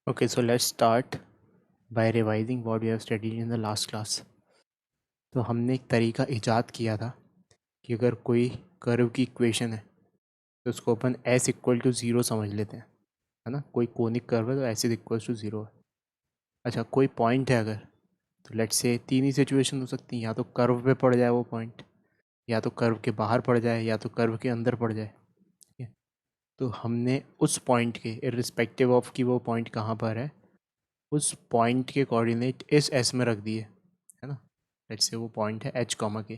Okay, so let's start by revising what we have studied in the last class. तो हमने एक तरीका इजाद किया था कि अगर कोई कर्व की इक्वेशन है तो उसको अपन s इक्वल टू ज़ीरो समझ लेते हैं, है ना। कोई कोनिक कर्व है तो s is equal to zero है। अच्छा, कोई पॉइंट है अगर, तो लेट्स से तीन ही सिचुएशन हो सकती हैं, या तो कर्व पे पड़ जाए वो पॉइंट, या तो कर्व के बाहर पड़ जाए, या तो कर्व के अंदर पड़ जाए। ठीक है, तो हमने उस पॉइंट के इर्रिस्पेक्टिव ऑफ कि वो पॉइंट कहाँ पर है, उस पॉइंट के कोऑर्डिनेट इस एस में रख दिए, है ना। लेट्स से वो पॉइंट है एच कॉमा के,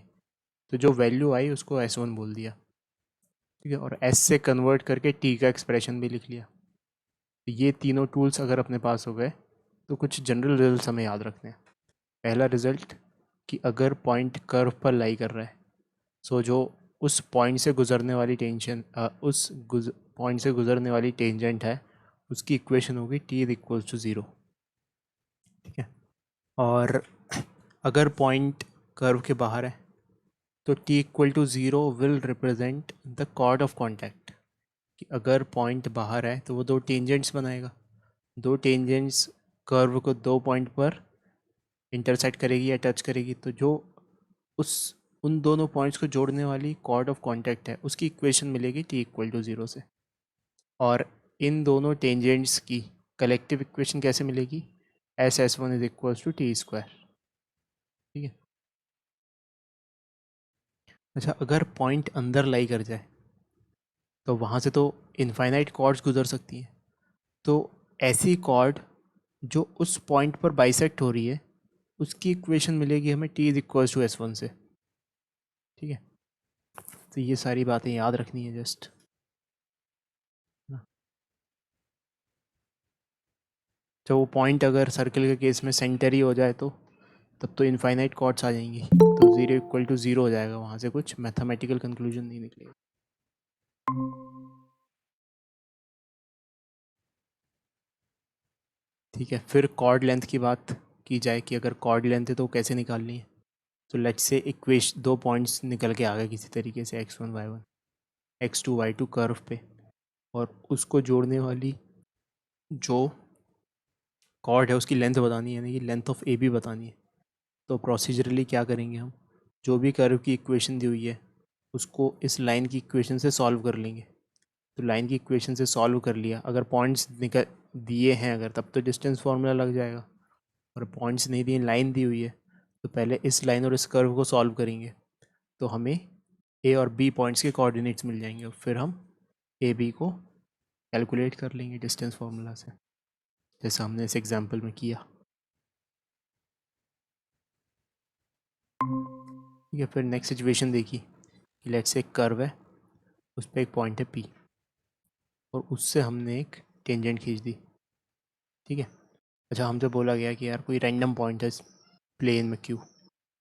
तो जो वैल्यू आई उसको S1 बोल दिया। ठीक है, और एस से कन्वर्ट करके टी का एक्सप्रेशन भी लिख लिया। तो ये तीनों टूल्स अगर अपने पास हो गए तो कुछ जनरल रिजल्ट हमें याद रखने हैं। पहला रिजल्ट कि अगर पॉइंट कर्व पर लाई कर रहा है, सो जो उस पॉइंट से गुजरने वाली पॉइंट से गुजरने वाली टेंजेंट है उसकी इक्वेशन होगी T is equal to zero. ठीक है, और अगर पॉइंट कर्व के बाहर है तो T equal to zero will represent the chord of contact. कि अगर पॉइंट बाहर है तो वो दो टेंजेंट्स बनाएगा, दो टेंजेंट्स कर्व को दो पॉइंट पर इंटरसेक्ट करेगी या टच करेगी, तो जो उस उन दोनों पॉइंट्स को जोड़ने वाली कॉर्ड ऑफ कॉन्टैक्ट है उसकी इक्वेशन मिलेगी टी इक्वल टू ज़ीरो से। और इन दोनों टेंजेंट्स की कलेक्टिव इक्वेशन कैसे मिलेगी, S1 is equal to T square. ठीक है, अच्छा अगर पॉइंट अंदर लाई कर जाए तो वहाँ से तो इनफाइनाइट कॉर्ड्स गुजर सकती हैं, तो ऐसी कॉर्ड जो उस पॉइंट पर बाइसेक्ट हो रही है उसकी इक्वेशन मिलेगी हमें T is equal to S1 से। ठीक है, तो ये सारी बातें याद रखनी है जस्ट। तो वो पॉइंट अगर सर्कल के केस में सेंटर ही हो जाए तो तब तो इनफाइनाइट कॉर्ड्स आ जाएंगी, तो ज़ीरो इक्वल टू ज़ीरो हो जाएगा, वहाँ से कुछ मैथमेटिकल कंक्लूजन नहीं निकलेगा। ठीक है, फिर कॉर्ड लेंथ की बात की जाए कि अगर कॉर्ड लेंथ है तो कैसे निकालनी है। तो लेट्स से इक्वेशन दो पॉइंट्स निकल के आ गए किसी तरीके से x1 y1 x2 y2 curve पे, और उसको जोड़ने वाली जो कॉर्ड है उसकी लेंथ बतानी है, यानी कि लेंथ ऑफ ए बी बतानी है। तो प्रोसीजरली क्या करेंगे, हम जो भी कर्व की इक्वेशन दी हुई है उसको इस लाइन की इक्वेशन से सॉल्व कर लेंगे। तो लाइन की इक्वेशन से सॉल्व कर लिया, अगर पॉइंट्स निकल दिए हैं अगर, तब तो डिस्टेंस फार्मूला लग जाएगा। और पॉइंट्स नहीं दिए, लाइन दी हुई है, तो पहले इस लाइन और इस कर्व को सॉल्व करेंगे तो हमें ए और बी पॉइंट्स के कोऑर्डिनेट्स मिल जाएंगे, और फिर हम ए बी को कैलकुलेट कर लेंगे डिस्टेंस फार्मूला से, जैसा हमने इस एग्जांपल में किया। ठीक है, फिर नेक्स्ट सिचुएशन देखी कि लेट्स से एक कर्व है, उस पर एक पॉइंट है पी, और उससे हमने एक टेंजेंट खींच दी। ठीक है, अच्छा हमसे बोला गया कि यार कोई रैंडम पॉइंट है प्लेन में क्यू,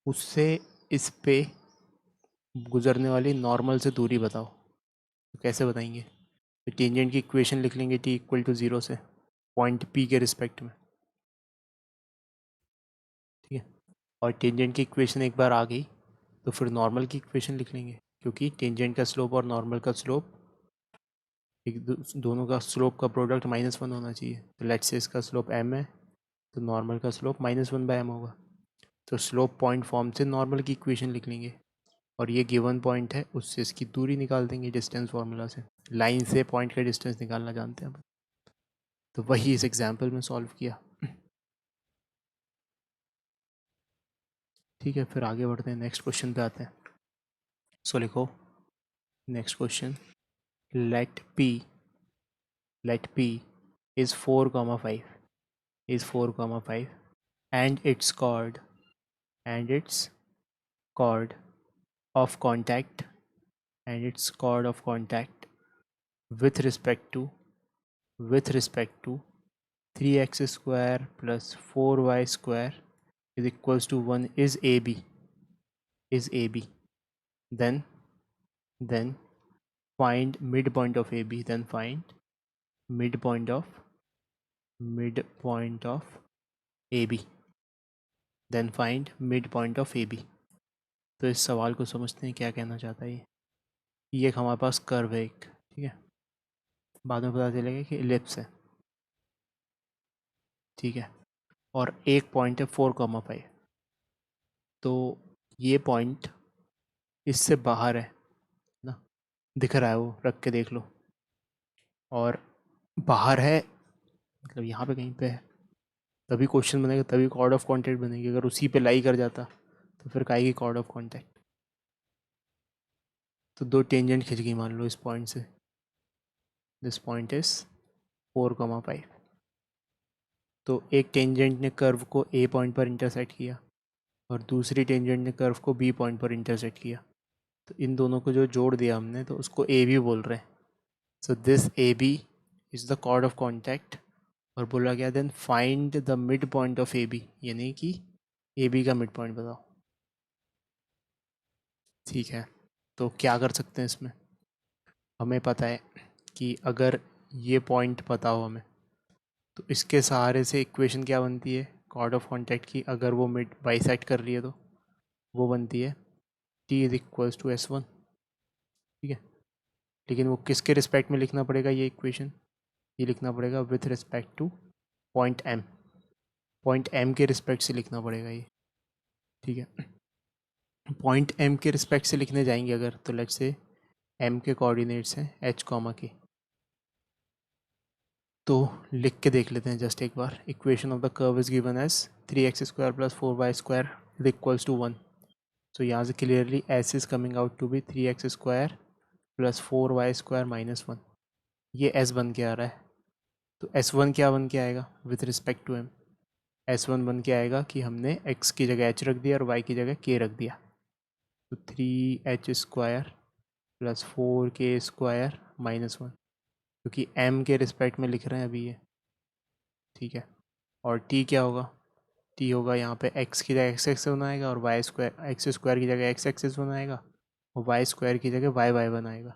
उससे इस पे गुजरने वाली नॉर्मल से दूरी बताओ। तो कैसे बताएंगे, तो टेंजेंट की इक्वेशन लिख लेंगे टी इक्वल टू ज़ीरो से पॉइंट पी के रिस्पेक्ट में। ठीक है, और टेंजेंट की इक्वेशन एक बार आ गई तो फिर नॉर्मल की इक्वेशन लिख लेंगे, क्योंकि टेंजेंट का स्लोप और नॉर्मल का स्लोप दोनों का स्लोप का प्रोडक्ट -1 होना चाहिए। तो लेट्स से इसका स्लोप m है, तो नॉर्मल का स्लोप -1/m होगा। तो स्लोप पॉइंट फॉर्म से नॉर्मल की इक्वेशन लिख लेंगे, और ये गिवन पॉइंट है उससे इसकी दूरी निकाल देंगे डिस्टेंस फार्मूला से। लाइन से पॉइंट का डिस्टेंस निकालना जानते हैं हम, तो वही इस एग्जाम्पल में सॉल्व किया। ठीक है, फिर आगे बढ़ते हैं, नेक्स्ट क्वेश्चन पे आते हैं। सो लिखो next question, let p is 4,5 and its chord of contact with respect to 3x square plus 4y square is equals to 1 is AB. Then find midpoint of AB. Then find midpoint of AB. Then find midpoint of AB. तो इस सवाल को समझते हैं क्या कहना चाहता है ये एक हमारे पास कर्व है एक। ठीक है, बाद में पता चलेगा कि इलिप्स है। ठीक है, और एक पॉइंट है 4,5। तो ये पॉइंट इससे बाहर है ना, दिख रहा है, वो रख के देख लो, और बाहर है मतलब यहाँ पे कहीं पे है, तभी क्वेश्चन बनेगा, तभी कॉर्ड ऑफ कॉन्टैक्ट बनेगी। अगर उसी पे लाई कर जाता तो फिर काहेगी कॉर्ड ऑफ कॉन्टैक्ट। तो दो टेंजेंट खिंच गई मान लो इस पॉइंट से, दिस पॉइंट इज 4,5। तो एक टेंजेंट ने कर्व को ए पॉइंट पर इंटरसेक्ट किया और दूसरी टेंजेंट ने कर्व को बी पॉइंट पर इंटरसेक्ट किया। तो इन दोनों को जो जोड़ दिया हमने तो उसको ए बी बोल रहे हैं। So this A B is the chord of contact. और बोला गया then find the mid point of A B, यानी कि ए बी का मिड पॉइंट बताओ। ठीक है, तो क्या कर सकते हैं इसमें, हमें पता है कि अगर ये पॉइंट पता हो हमें तो इसके सहारे से इक्वेशन क्या बनती है कॉर्ड ऑफ कॉन्टैक्ट की, अगर वो मिड बाइसेक्ट कर रही है तो वो बनती है T is equals to S one. ठीक है, लेकिन वो किसके रिस्पेक्ट में लिखना पड़ेगा ये इक्वेशन, ये लिखना पड़ेगा with respect to point M, point M के रिस्पेक्ट से लिखना पड़ेगा ये। ठीक है, पॉइंट एम के रिस्पेक्ट से लिखने जाएंगे अगर, तो लेट्स से एम के कोऑर्डिनेट्स हैं एच कॉमा के, तो लिख के देख लेते हैं जस्ट एक बार। Equation of the curve is given as 3x² + 4y² is equals to 1। So यहाँ से clearly S is coming out to be 3x² + 4y² - 1। ये एस बन के आ रहा है। तो S1 क्या बन के आएगा with respect to M, S1 बन के आएगा कि हमने x की जगह h रख दिया और y की जगह k रख दिया। तो 3h² + 4k² - 1, क्योंकि m के रिस्पेक्ट में लिख रहे हैं अभी ये। ठीक है, और t क्या होगा, t होगा यहाँ पे x की जगह x एक्सिस बनाएगा और x² की जगह x एक्सिस बनाएगा और y² की जगह y बनाएगा।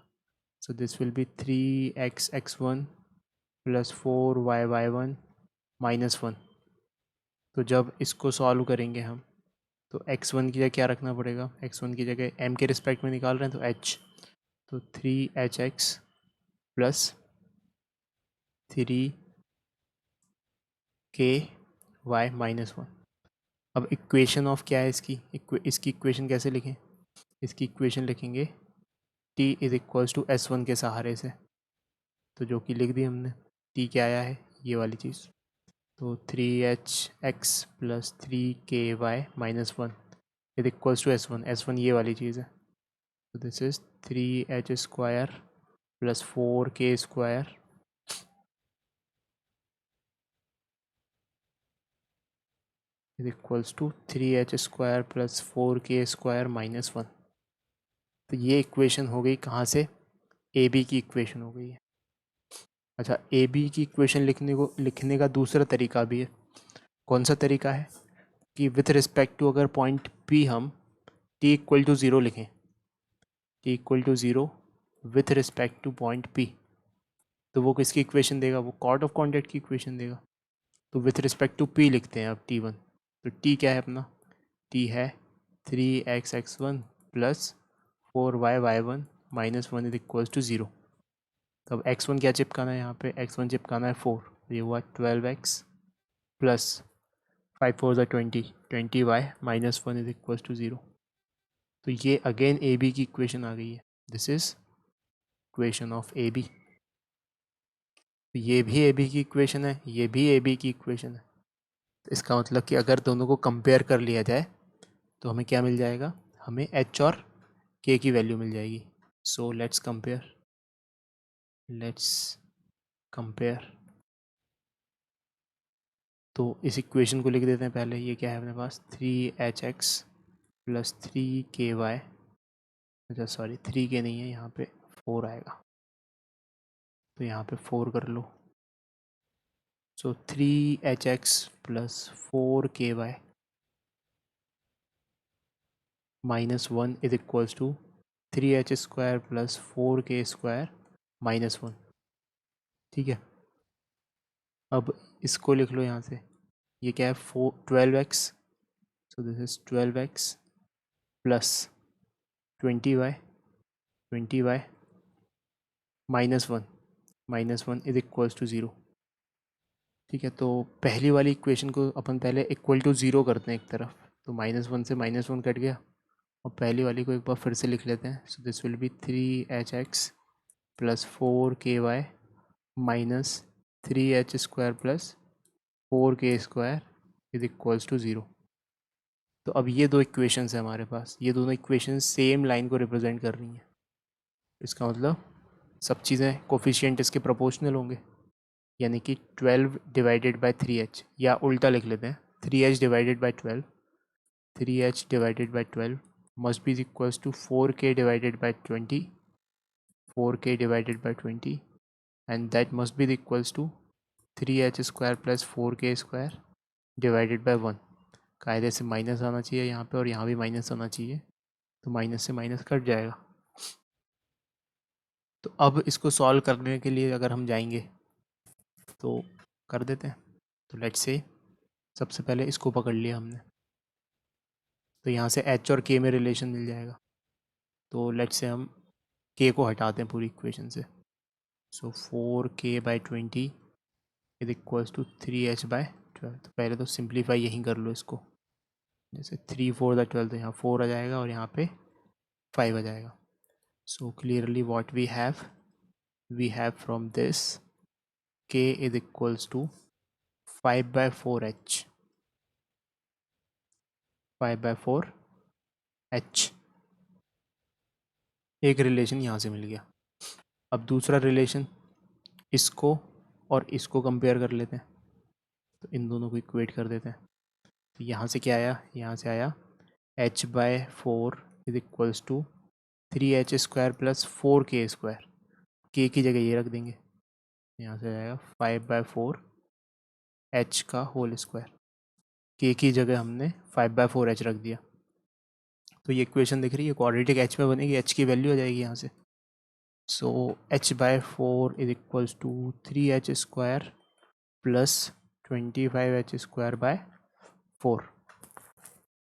सो this will B 3x(x1) + 4y(y1) - 1। तो जब इसको सॉल्व करेंगे हम तो x1 की जगह क्या रखना पड़ेगा, x1 की जगह m के रिस्पेक्ट में निकाल रहे हैं तो h, तो 3hx + 3ky - 1। अब इक्वेशन ऑफ क्या है इसकी, इसकी इक्वेशन कैसे लिखें, इसकी इक्वेशन लिखेंगे t is equals to S1 के सहारे से, तो जो कि लिख दी हमने। t क्या आया है ये वाली चीज़, तो 3hx + 3ky - 1 is equals to S1, S1 ये वाली चीज़ है। तो this is 3h² + 4k² is equals to 3h² + 4k² - 1। तो ये इक्वेशन हो गई कहाँ से, ए बी की इक्वेशन हो गई है। अच्छा, ए बी की इक्वेशन लिखने का दूसरा तरीका भी है। कौन सा तरीका है कि विथ रिस्पेक्ट टू अगर पॉइंट पी हम t = 0 लिखें, t = 0 with respect to point P, तो वो किसकी इक्वेशन देगा, वो कॉर्ड ऑफ कॉन्टैक्ट की इक्वेशन देगा। तो विथ रिस्पेक्ट टू पी लिखते हैं अब t1। तो t क्या है अपना, t है 3x(x1) + 4y(y1) - 1 is equals to 0। तो अब x1 क्या चिपकाना है यहाँ पे, x1 चिपकाना है 4, तो ये हुआ 12x + 5 4 = 20y - 1 is equals to 0। तो ये अगेन ए बी की इक्वेशन आ गई है, this is equation of A B. तो ये भी ए बी की इक्वेशन है, ये भी ए बी की इक्वेशन है। तो इसका मतलब कि अगर दोनों को कंपेयर कर लिया जाए तो हमें क्या मिल जाएगा, हमें एच और के की वैल्यू मिल जाएगी। So let's compare. तो इस इक्वेशन को लिख देते हैं पहले, ये क्या है अपने पास 3hx + 3ky, अच्छा सॉरी 3k नहीं है यहाँ पे 4 आएगा, तो यहाँ पे 4 कर लो। So 3hx + 4ky - 1 is equals to 3h² + 4k² - 1। ठीक है, अब इसको लिख लो यहाँ से, ये क्या है 12x, so this is 12x + 20y - 1 is equals to 0। ठीक है, तो पहली वाली इक्वेशन को अपन पहले इक्वल टू ज़ीरो करते हैं एक तरफ, तो -1 से -1 कट गया, और पहली वाली को एक बार फिर से लिख लेते हैं। So this will be 3hx plus 4ky minus 3h² plus 4k² is equals to 0। तो अब ये दो इक्वेशंस है हमारे पास, ये दोनों इक्वेशंस सेम लाइन को रिप्रेजेंट कर रही हैं। इसका मतलब सब चीज़ें कोफिशिएंट इसके प्रोपोर्शनल होंगे, यानी कि 12 डिवाइडेड बाय 3h, या उल्टा लिख लेते हैं 3h divided by 12, 3h divided by 12 must be equals to 4k divided by 20, 4k divided by 20, and that must be equals to 3h² plus 4k² divided by 1। कायदे से माइनस आना चाहिए यहाँ पे, और यहाँ भी माइनस आना चाहिए, तो माइनस से माइनस कट जाएगा। तो अब इसको सॉल्व करने के लिए अगर हम जाएंगे तो कर देते हैं। तो लेट्स से सबसे पहले इसको पकड़ लिया हमने, तो यहाँ से h और k में रिलेशन मिल जाएगा। तो लेट्स से हम k को हटाते हैं पूरी इक्वेशन से। So 4k/20 is equals to 3h/12। तो पहले तो सिंप्लीफाई यहीं कर लो इसको, जैसे 3 4 12, तो यहाँ 4 आ जाएगा और यहाँ पे 5 आ जाएगा। So clearly what we have from this k is equals to 5/4h, 5/4h। एक रिलेशन यहाँ से मिल गया। अब दूसरा रिलेशन, इसको और इसको कंपेयर कर लेते हैं, तो इन दोनों को इक्वेट कर देते हैं। तो यहाँ से क्या आया, यहाँ से आया h/4 is equals to 3h² plus 4k²। k की जगह ये रख देंगे, यहाँ से आएगा 5/4h का होल स्क्वायर। k की जगह हमने 5/4h रख दिया। तो ये इक्वेशन दिख रही है क्वाड्रेटिक h में बनेगी, h की वैल्यू आ जाएगी यहाँ से। So h/4 is equals to 3h² plus 25h²/4।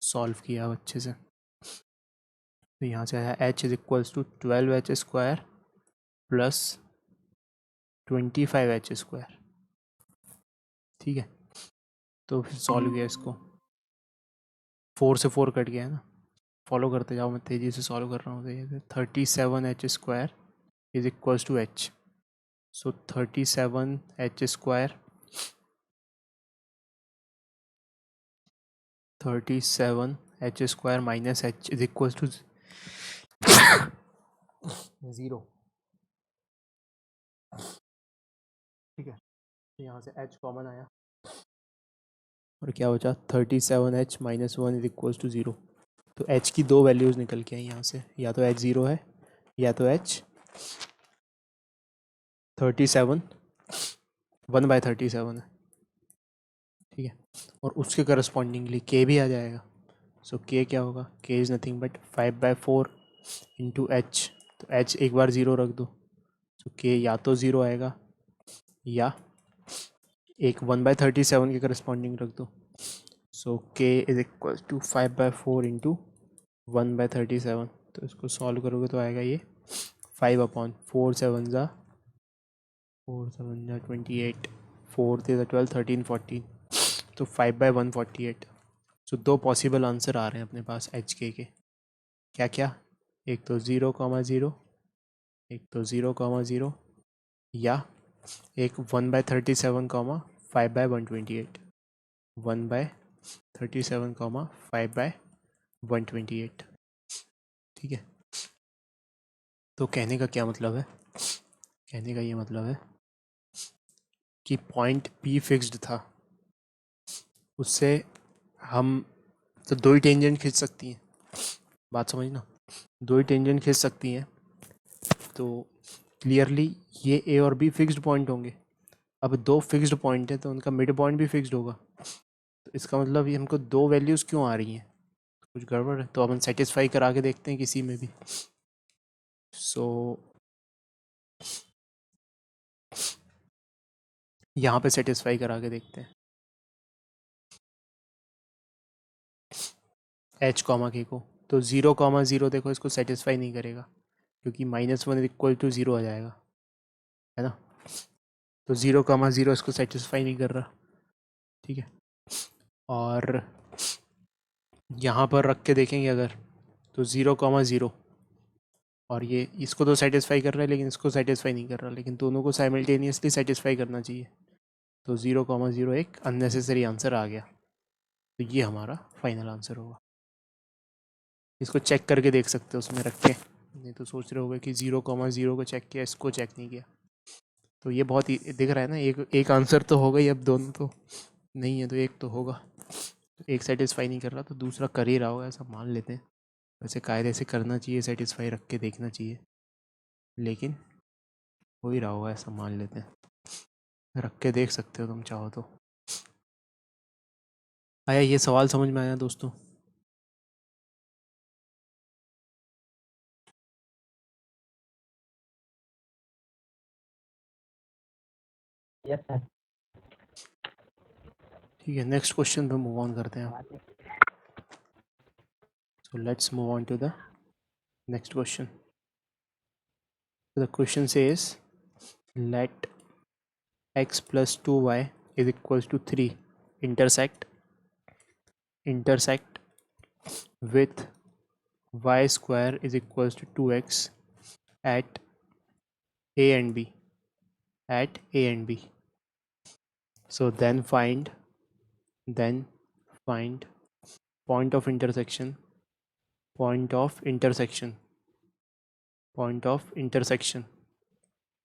Solve किया अब अच्छे से, तो यहाँ से आया h is equals to 12h² plus 25h²। ठीक है, तो फिर सॉल्व किया इसको, 4 से 4 कट गया है ना। फॉलो करते जाओ, मैं तेज़ी से सॉल्व कर रहा हूँ। तो 37h² is equals to h। So 37h² 37h² minus h is equals to 0। ठीक है, तो यहाँ से h कॉमन आया और क्या बचा, 37h minus 1 is equals to 0। तो h की दो वैल्यूज़ निकल के आई यहाँ से, या तो h 0 है या तो h 37 1/37 है। ठीक है, और उसके करस्पॉन्डिंगली k भी आ जाएगा। सो k क्या होगा, k is nothing but 5/4 into h। तो h एक बार 0 रख दो, सो k या तो 0 आएगा या एक 1/37 के करस्पॉन्डिंग रख दो। So k is equal to 5/4 into 1/37। तो इसको सॉल्व करोगे तो आएगा ये 5/4 7 ज़ा 28, 4 × 12 13 14, तो 5/148। सो दो पॉसिबल आंसर आ रहे हैं अपने पास एच के क्या क्या, एक तो 0,0, एक तो 0,0, या एक 1/37, 5/128, 1/37, 5/128। ठीक है, तो कहने का क्या मतलब है, कहने का ये मतलब है कि पॉइंट P फिक्स्ड था, उससे हम तो दो ही टेंजेंट खींच सकती हैं, बात समझना, दो ही टेंजेंट खींच सकती हैं। तो क्लियरली ये A और B फिक्स्ड पॉइंट होंगे। अब दो फिक्स्ड पॉइंट है तो उनका मिड पॉइंट भी फिक्स्ड होगा। तो इसका मतलब ये हमको दो वैल्यूज़ क्यों आ रही हैं, कुछ गड़बड़ है। तो अपन सेटिस्फाई करा के देखते हैं किसी में भी। सो यहाँ पे सेटिस्फाई करा के देखते हैं h, k को। तो 0,0 देखो इसको सेटिस्फाई नहीं करेगा, क्योंकि -1 इक्वल टू 0 आ जाएगा, है ना। तो 0,0 इसको सेटिस्फाई नहीं कर रहा। ठीक है, और यहाँ पर रख के देखेंगे अगर, तो 0,0 और ये इसको तो सेटिस्फाई कर रहा है लेकिन इसको सेटिस्फाई नहीं कर रहा, लेकिन दोनों को साइमल्टेनियसली सेटिस्फाई करना चाहिए। तो 0,0 एक अननेसेसरी आंसर आ गया, तो ये हमारा फाइनल आंसर होगा। इसको चेक करके देख सकते हो उसमें रख के, नहीं तो सोच रहे होगे कि 0,0 को चेक किया, इसको चेक नहीं किया। तो ये बहुत ही दिख रहा है ना, एक आंसर तो होगा ही, अब दोनों तो नहीं है तो एक तो होगा। एक सेटिस्फाई नहीं कर रहा तो दूसरा कर ही रहा होगा, ऐसा मान लेते हैं। वैसे कायदे से करना चाहिए, सेटिस्फाई रख के देखना चाहिए, लेकिन हो ही रहा होगा ऐसा मान लेते हैं। रख के देख सकते हो तुम चाहो तो। आया ये सवाल समझ में आया दोस्तों? Yes sir. ठीक है, नेक्स्ट क्वेश्चन पे मूव ऑन करते हैं। So let's move on to the next question. The question says let x plus 2y is equals to 3 intersect with y square is equals to 2x at a and b so then find point of intersection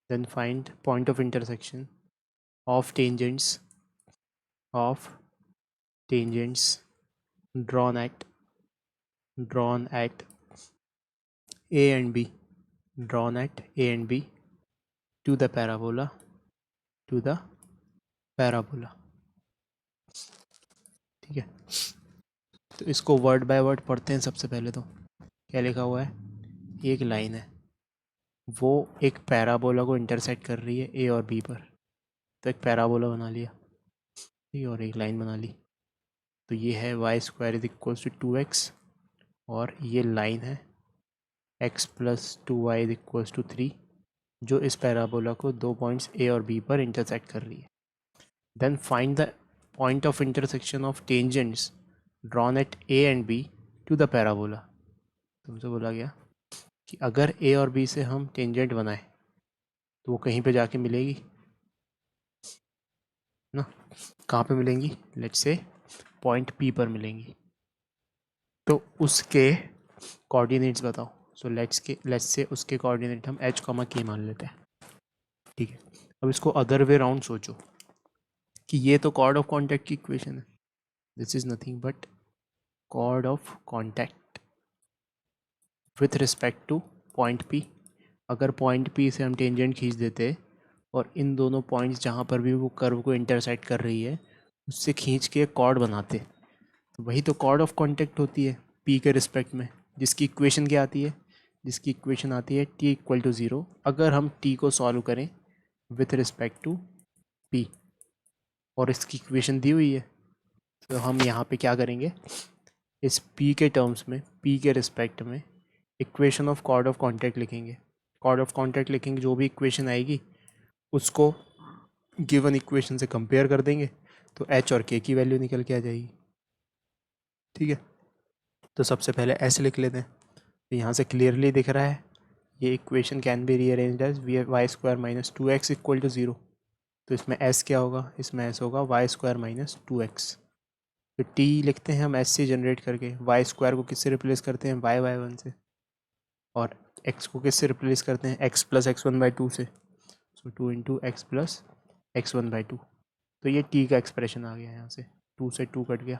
then find point of intersection of tangents drawn at a and b to the parabola ठीक है, तो इसको word by word पढ़ते हैं। सबसे पहले तो क्या लिखा हुआ है, एक लाइन है, वो एक पैराबोला को इंटरसेक्ट कर रही है ए और बी पर। तो एक पैराबोला बना लिया, ठीक है, और एक लाइन बना ली। तो ये है Y square is equals to 2x, और ये लाइन है x plus 2y is equals to 3, जो इस पैराबोला को दो पॉइंट्स ए और बी पर इंटरसेक्ट कर रही है। Then find the point of intersection of tangents drawn at A and B to the parabola. तुमसे बोला गया कि अगर ए और बी से हम टेंजेंट बनाए तो वो कहीं पे जाके मिलेगी ना। कहाँ पे मिलेंगी, लेट्स से पॉइंट पी पर मिलेंगी। तो उसके कोऑर्डिनेट्स बताओ। सो लेट्स से उसके कोऑर्डिनेट हम h, k मान लेते हैं, ठीक है। अब इसको अदर वे राउंड सोचो कि ये तो कॉर्ड ऑफ कॉन्टैक्ट की इक्वेशन है, this is nothing but chord of contact with respect to point P. अगर पॉइंट पी से हम टेंजेंट खींच देते और इन दोनों पॉइंट्स जहाँ पर भी वो कर्व को इंटरसेक्ट कर रही है उससे खींच के कॉर्ड बनाते, तो वही तो कॉर्ड ऑफ कॉन्टैक्ट होती है पी के रिस्पेक्ट में, जिसकी इक्वेशन क्या आती है, जिसकी इक्वेशन आती है t इक्वल टू 0 अगर हम t को सॉल्व करें विथ रिस्पेक्ट टू p, और इसकी इक्वेशन दी हुई है। तो हम यहाँ पे क्या करेंगे, इस p के टर्म्स में, p के रिस्पेक्ट में equation of chord of contact लिखेंगे। कॉर्ड ऑफ कॉन्टैक्ट लिखेंगे, जो भी इक्वेशन आएगी उसको गिवन इक्वेशन से कंपेयर कर देंगे, तो h और k की वैल्यू निकल के आ जाएगी, ठीक है। तो सबसे पहले s लिख लेते हैं। तो यहाँ से क्लियरली दिख रहा है ये equation can be rearranged as Y square minus 2x equal to 0। तो इसमें s क्या होगा, इसमें s होगा वाई स्क्वायर माइनस 2x। तो t लिखते हैं हम s से जनरेट करके, वाई स्क्वायर को किससे रिप्लेस करते हैं, y/1 से, और x को किससे रिप्लेस करते हैं, x प्लस x1/2 से। सो 2 इंटू एक्स प्लस x1/2। तो ये t का एक्सप्रेशन आ गया, यहाँ से 2 से 2 कट गया।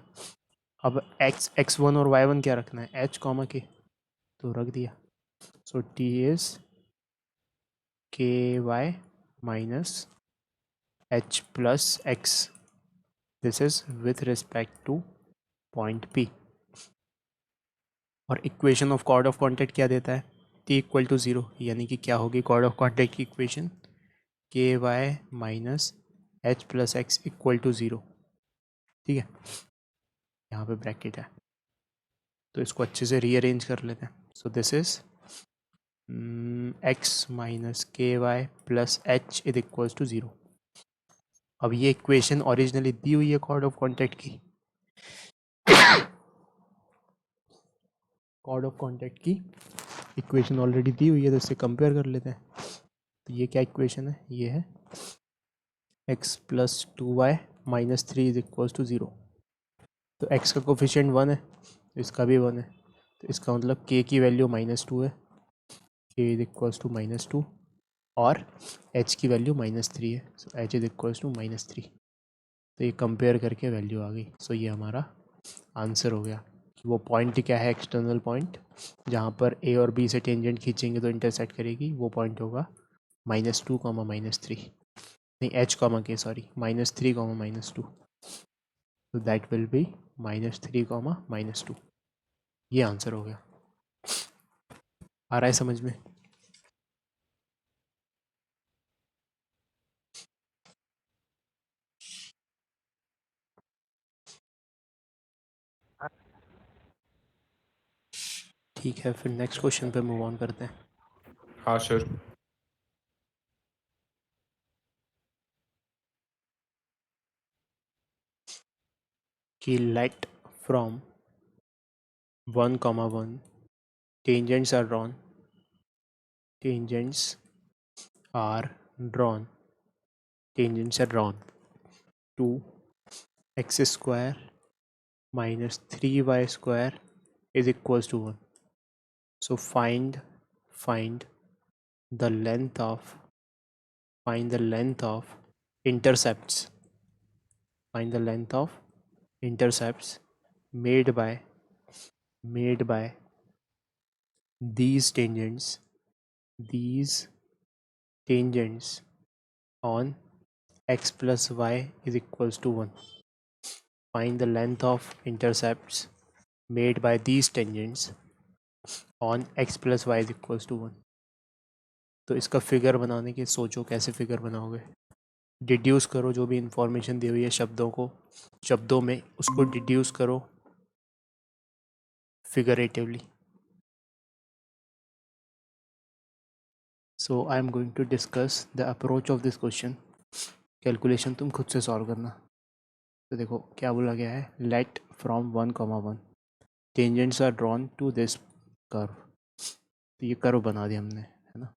अब x1 और y1 क्या रखना है, h, k, तो रख दिया। So t is ky minus h plus x, this is with respect to point p। और equation of chord of contact क्या देता है, t इक्वल टू 0, यानी कि क्या होगी कॉर्ड ऑफ कॉन्टैक्ट की equation, ky minus h plus x equal to 0, ठीक है। यहाँ पे ब्रैकेट है, तो इसको अच्छे से रीअरेंज कर लेते हैं। So this is x minus ky plus h is equals to 0। अब ये इक्वेशन ओरिजिनली दी हुई है कॉर्ड ऑफ कॉन्टैक्ट की, कॉर्ड ऑफ कॉन्टैक्ट की इक्वेशन ऑलरेडी दी हुई है, तो इससे कंपेयर कर लेते हैं। तो ये क्या इक्वेशन है, ये है x plus 2y minus 3 is equal to 0। तो x का कोफिशिएंट 1 है, तो इसका भी 1 है, तो इसका मतलब k की वैल्यू -2 है, k इज इक्वल टू -2, और h की वैल्यू -3 है, सो h इज इक्वल टू -3। तो ये कंपेयर करके वैल्यू आ गई। सो ये हमारा आंसर हो गया कि वो पॉइंट क्या है, एक्सटर्नल पॉइंट जहाँ पर a और b से टेंजेंट खींचेंगे तो इंटरसेक्ट करेगी, वो पॉइंट होगा -2, -3, नहीं h, k, सॉरी, -3, -2, तो दैट विल बी -3, -2। ये आंसर हो गया। आ रहा है समझ में? ठीक है, फिर नेक्स्ट क्वेश्चन पे मूव ऑन करते हैं। हाँ सर। कि let from 1, 1 tangents are drawn, tangents are drawn, tangents are drawn to x square minus 3y square is equals to 1. So find the length of intercepts, find the length of intercepts made by these tangents on x plus y is equals to 1. Find the length of intercepts made by these tangents on x plus y is equals to 1. तो इसका figure बनाने के सोचो, कैसे figure बनाओगे? Deduce करो जो भी इंफॉर्मेशन दी हुई है शब्दों में उसको डिड्यूस करो figuratively. So I am going to discuss the approach of this question. Calculation तुम खुद से सॉल्व करना। तो देखो क्या बोला गया है, let from 1, 1 tangents are drawn to this curve. तो ये कर्व बना दिया हमने, है ना।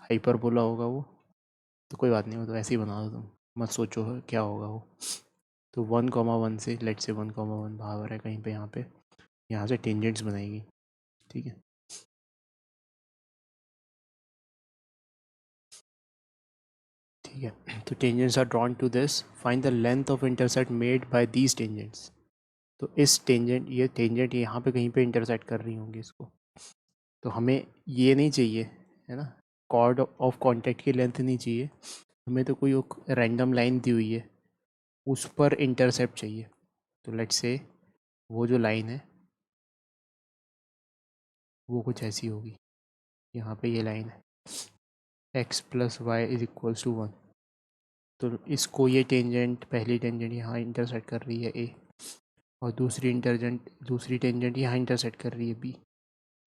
हाइपर बोला होगा वो, तो कोई बात नहीं, वो तो ऐसे ही बना दो, तुम मत सोचो क्या होगा वो। तो 1, 1 से लेट से 1, 1 बाहर है कहीं पे, यहाँ से टेंजेंट्स बनाएगी, ठीक है। ठीक है, तो tangents are drawn to this, find the length of intersect made by these tangents. तो इस ये टेंजेंट यहाँ पे कहीं पे इंटरसेक्ट कर रही होंगी इसको, तो हमें ये नहीं चाहिए, है ना, कॉर्ड ऑफ कॉन्टैक्ट की लेंथ नहीं चाहिए हमें, तो कोई रैंडम लाइन दी हुई है उस पर इंटरसेप्ट चाहिए। तो लेट्स से वो जो लाइन है वो कुछ ऐसी होगी, यहाँ पे ये लाइन है x plus Y is equals to 1। तो इसको ये टेंजेंट, पहली टेंजेंट यहाँ इंटरसेक्ट कर रही है a, और दूसरी टेंजेंट यहाँ इंटरसेक्ट कर रही है b।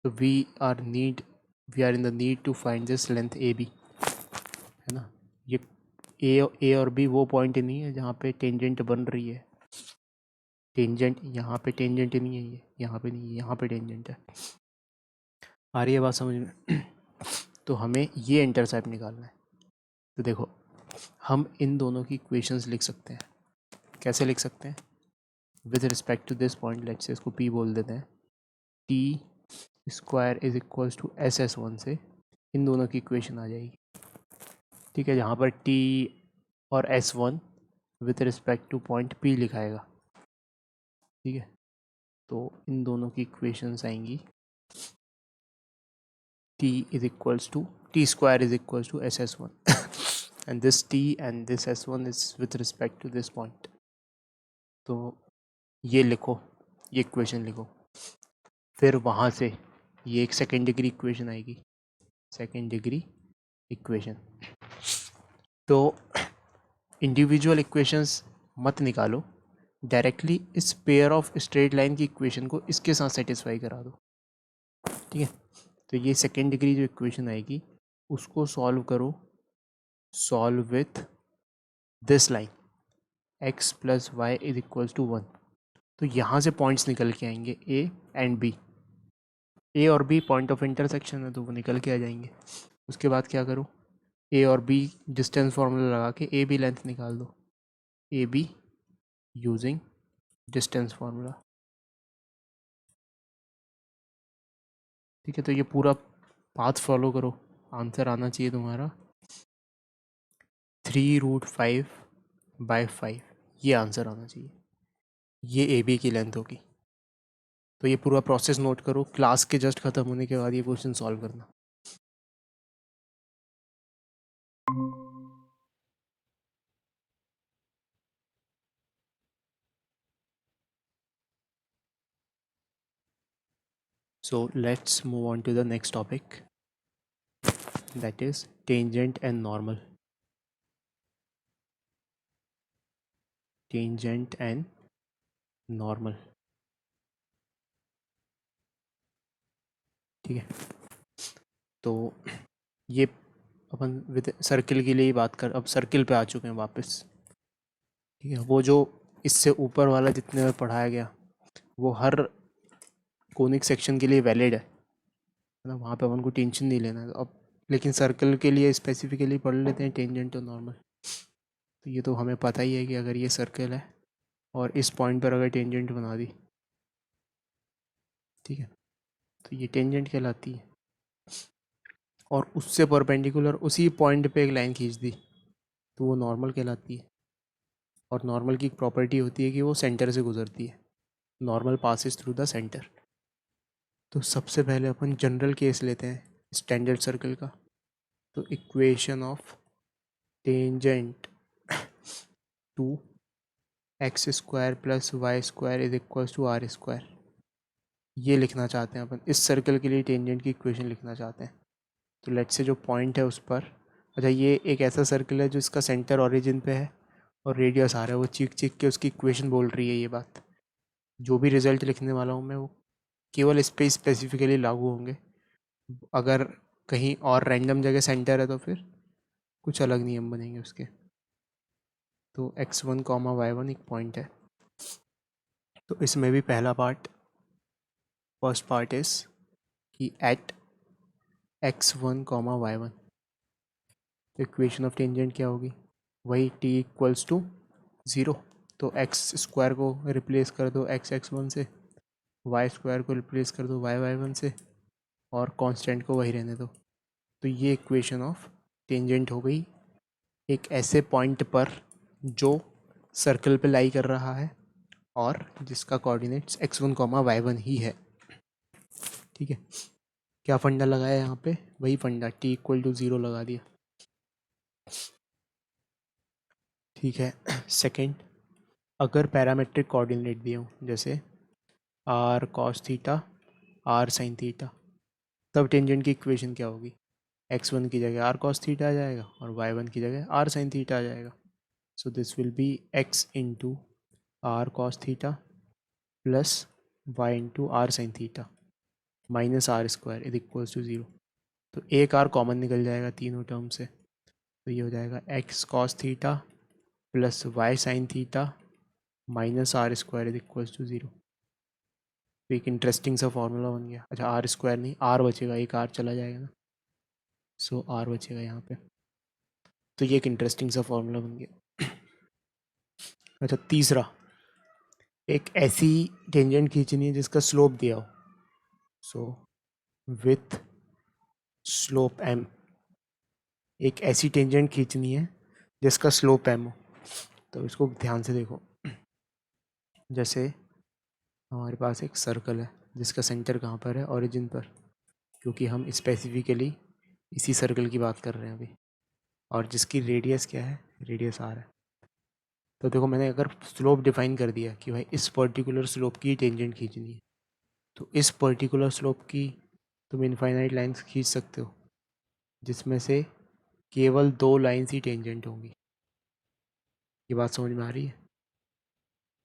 तो we are in the need to find this length A B, है ना। ये ए और बी वो पॉइंट नहीं है जहाँ पे टेंजेंट बन रही है, टेंजेंट यहाँ पे टेंजेंट नहीं है, ये यहाँ पे नहीं है, यहाँ पे टेंजेंट है। आ रही है बात समझ में? तो हमें ये इंटरसेप्ट निकालना है। तो देखो हम इन दोनों की इक्वेशंस लिख सकते हैं। कैसे लिख सकते हैं? With respect to this point, let's say इसको p बोल देते हैं। T square is equals to SS1 से इन दोनों की इक्वेशन आ जाएगी, ठीक है, जहाँ पर t और S1 with respect to point p लिखाएगा, ठीक है। तो इन दोनों की इक्वेशंस आएंगी, t is equals to t square is equals to SS1 and this t and this S1 is with respect to this point। तो ये लिखो, ये इक्वेशन लिखो, फिर वहाँ से ये एक सेकेंड डिग्री इक्वेशन आएगी, सेकेंड डिग्री इक्वेशन। तो इंडिविजुअल इक्वेशंस मत निकालो, डायरेक्टली इस पेयर ऑफ स्ट्रेट लाइन की इक्वेशन को इसके साथ सेटिस्फाई करा दो, ठीक है। तो ये सेकेंड डिग्री जो इक्वेशन आएगी उसको सॉल्व करो, solve with this line, x plus Y is equals to 1। तो यहाँ से पॉइंट्स निकल के आएंगे ए एंड बी। ए और बी पॉइंट ऑफ इंटरसेक्शन है तो वो निकल के आ जाएंगे। उसके बाद क्या करो, ए और बी डिस्टेंस फार्मूला लगा के ए बी लेंथ निकाल दो, A be using distance formula. ठीक है, तो ये पूरा पाथ फॉलो करो, आंसर आना चाहिए तुम्हारा 3√5/5। ये आंसर आना चाहिए, ये ए बी की लेंथ होगी। तो ये पूरा प्रोसेस नोट करो, क्लास के जस्ट ख़त्म होने के बाद ये क्वेश्चन सॉल्व करना। So let's move on to the next topic, that is tangent and normal. Tangent and normal. ठीक है, तो ये अपन विद सर्किल के लिए ही बात कर, अब सर्किल पे आ चुके हैं वापस। ठीक है, वो जो इससे ऊपर वाला जितने में पढ़ाया गया वो हर कोनिक सेक्शन के लिए वैलिड है ना, वहाँ पे अपन को टेंशन नहीं लेना है अब। लेकिन सर्कल के लिए स्पेसिफिकली पढ़ लेते हैं टेंजेंट और नॉर्मल। तो ये तो हमें पता ही है कि अगर ये सर्कल है और इस पॉइंट पर अगर टेंजेंट बना दी, ठीक है, तो ये टेंजेंट कहलाती है। और उससे परपेंडिकुलर उसी पॉइंट पे एक लाइन खींच दी तो वो नॉर्मल कहलाती है। और नॉर्मल की एक प्रॉपर्टी होती है कि वो सेंटर से गुजरती है, normal passes through the centre. तो सबसे पहले अपन जनरल केस लेते हैं स्टैंडर्ड सर्कल का। तो equation of tangent to X square plus Y square is equals to R square, ये लिखना चाहते हैं अपन। इस सर्कल के लिए टेंजेंट की इक्वेशन लिखना चाहते हैं। तो लेट से जो पॉइंट है उस पर, अच्छा ये एक ऐसा सर्कल है जो इसका सेंटर ओरिजिन पे है और रेडियस आ रहा है, वो चीख चीख के उसकी इक्वेशन बोल रही है। ये बात, जो भी रिजल्ट लिखने वाला हूँ मैं वो केवल इस पे स्पेसिफिकली लागू होंगे। अगर कहीं और रैंडम जगह सेंटर है तो फिर कुछ अलग नियम बनेंगे उसके। तो x1 कॉमा y1 एक पॉइंट है। तो इसमें भी पहला पार्ट, फर्स्ट पार्ट इज कि एट x1 कॉमा y1, तो इक्वेशन ऑफ टेंजेंट क्या होगी, वही t इक्वल्स टू 0। तो एक्स स्क्वायर को रिप्लेस कर दो x1 से, वाई स्क्वायर को रिप्लेस कर दो y1 से, और कांस्टेंट को वही रहने दो। तो ये इक्वेशन ऑफ टेंजेंट हो गई एक ऐसे पॉइंट पर जो सर्कल पे लाई कर रहा है और जिसका कोऑर्डिनेट्स x1 कॉमा y1 ही है। ठीक है, क्या फंडा लगाया यहाँ पे, वही फंडा t इक्वल टू 0 लगा दिया। ठीक है, सेकंड, अगर पैरामेट्रिक कोऑर्डिनेट दिए हों जैसे r cos theta r sin theta, तब टेंजेंट की इक्वेशन क्या होगी, x1 की जगह r cos थीटा आ जाएगा और y1 की जगह r sin थीटा आ जाएगा। So this will be x into r cos theta plus y into r sin theta minus r square is equals to 0। तो एक r कॉमन निकल जाएगा तीनों टर्म से, तो ये हो जाएगा x cos theta plus y sin theta minus r square is equals to 0। तो एक इंटरेस्टिंग सा फॉर्मूला बन गया। अच्छा r स्क्वायर नहीं, r बचेगा, एक r चला जाएगा ना, सो r बचेगा यहाँ पे। तो ये एक इंटरेस्टिंग सा फॉर्मूला बन गया। अच्छा तीसरा, एक ऐसी टेंजेंट खींचनी है जिसका स्लोप दिया हो, सो विथ स्लोप m, एक ऐसी टेंजेंट खींचनी है जिसका स्लोप m हो। तो इसको ध्यान से देखो, जैसे हमारे पास एक सर्कल है जिसका सेंटर कहाँ पर है, ओरिजिन पर, क्योंकि हम स्पेसिफिकली इसी सर्कल की बात कर रहे हैं अभी, और जिसकी रेडियस क्या है, रेडियस r है। तो देखो मैंने अगर स्लोप डिफाइन कर दिया कि भाई इस पर्टिकुलर स्लोप की टेंजेंट खींचनी है, तो इस पर्टिकुलर स्लोप की तुम इनफाइनाइट लाइंस खींच सकते हो जिसमें से केवल 2 लाइंस ही टेंजेंट होंगी। ये बात समझ में आ रही है,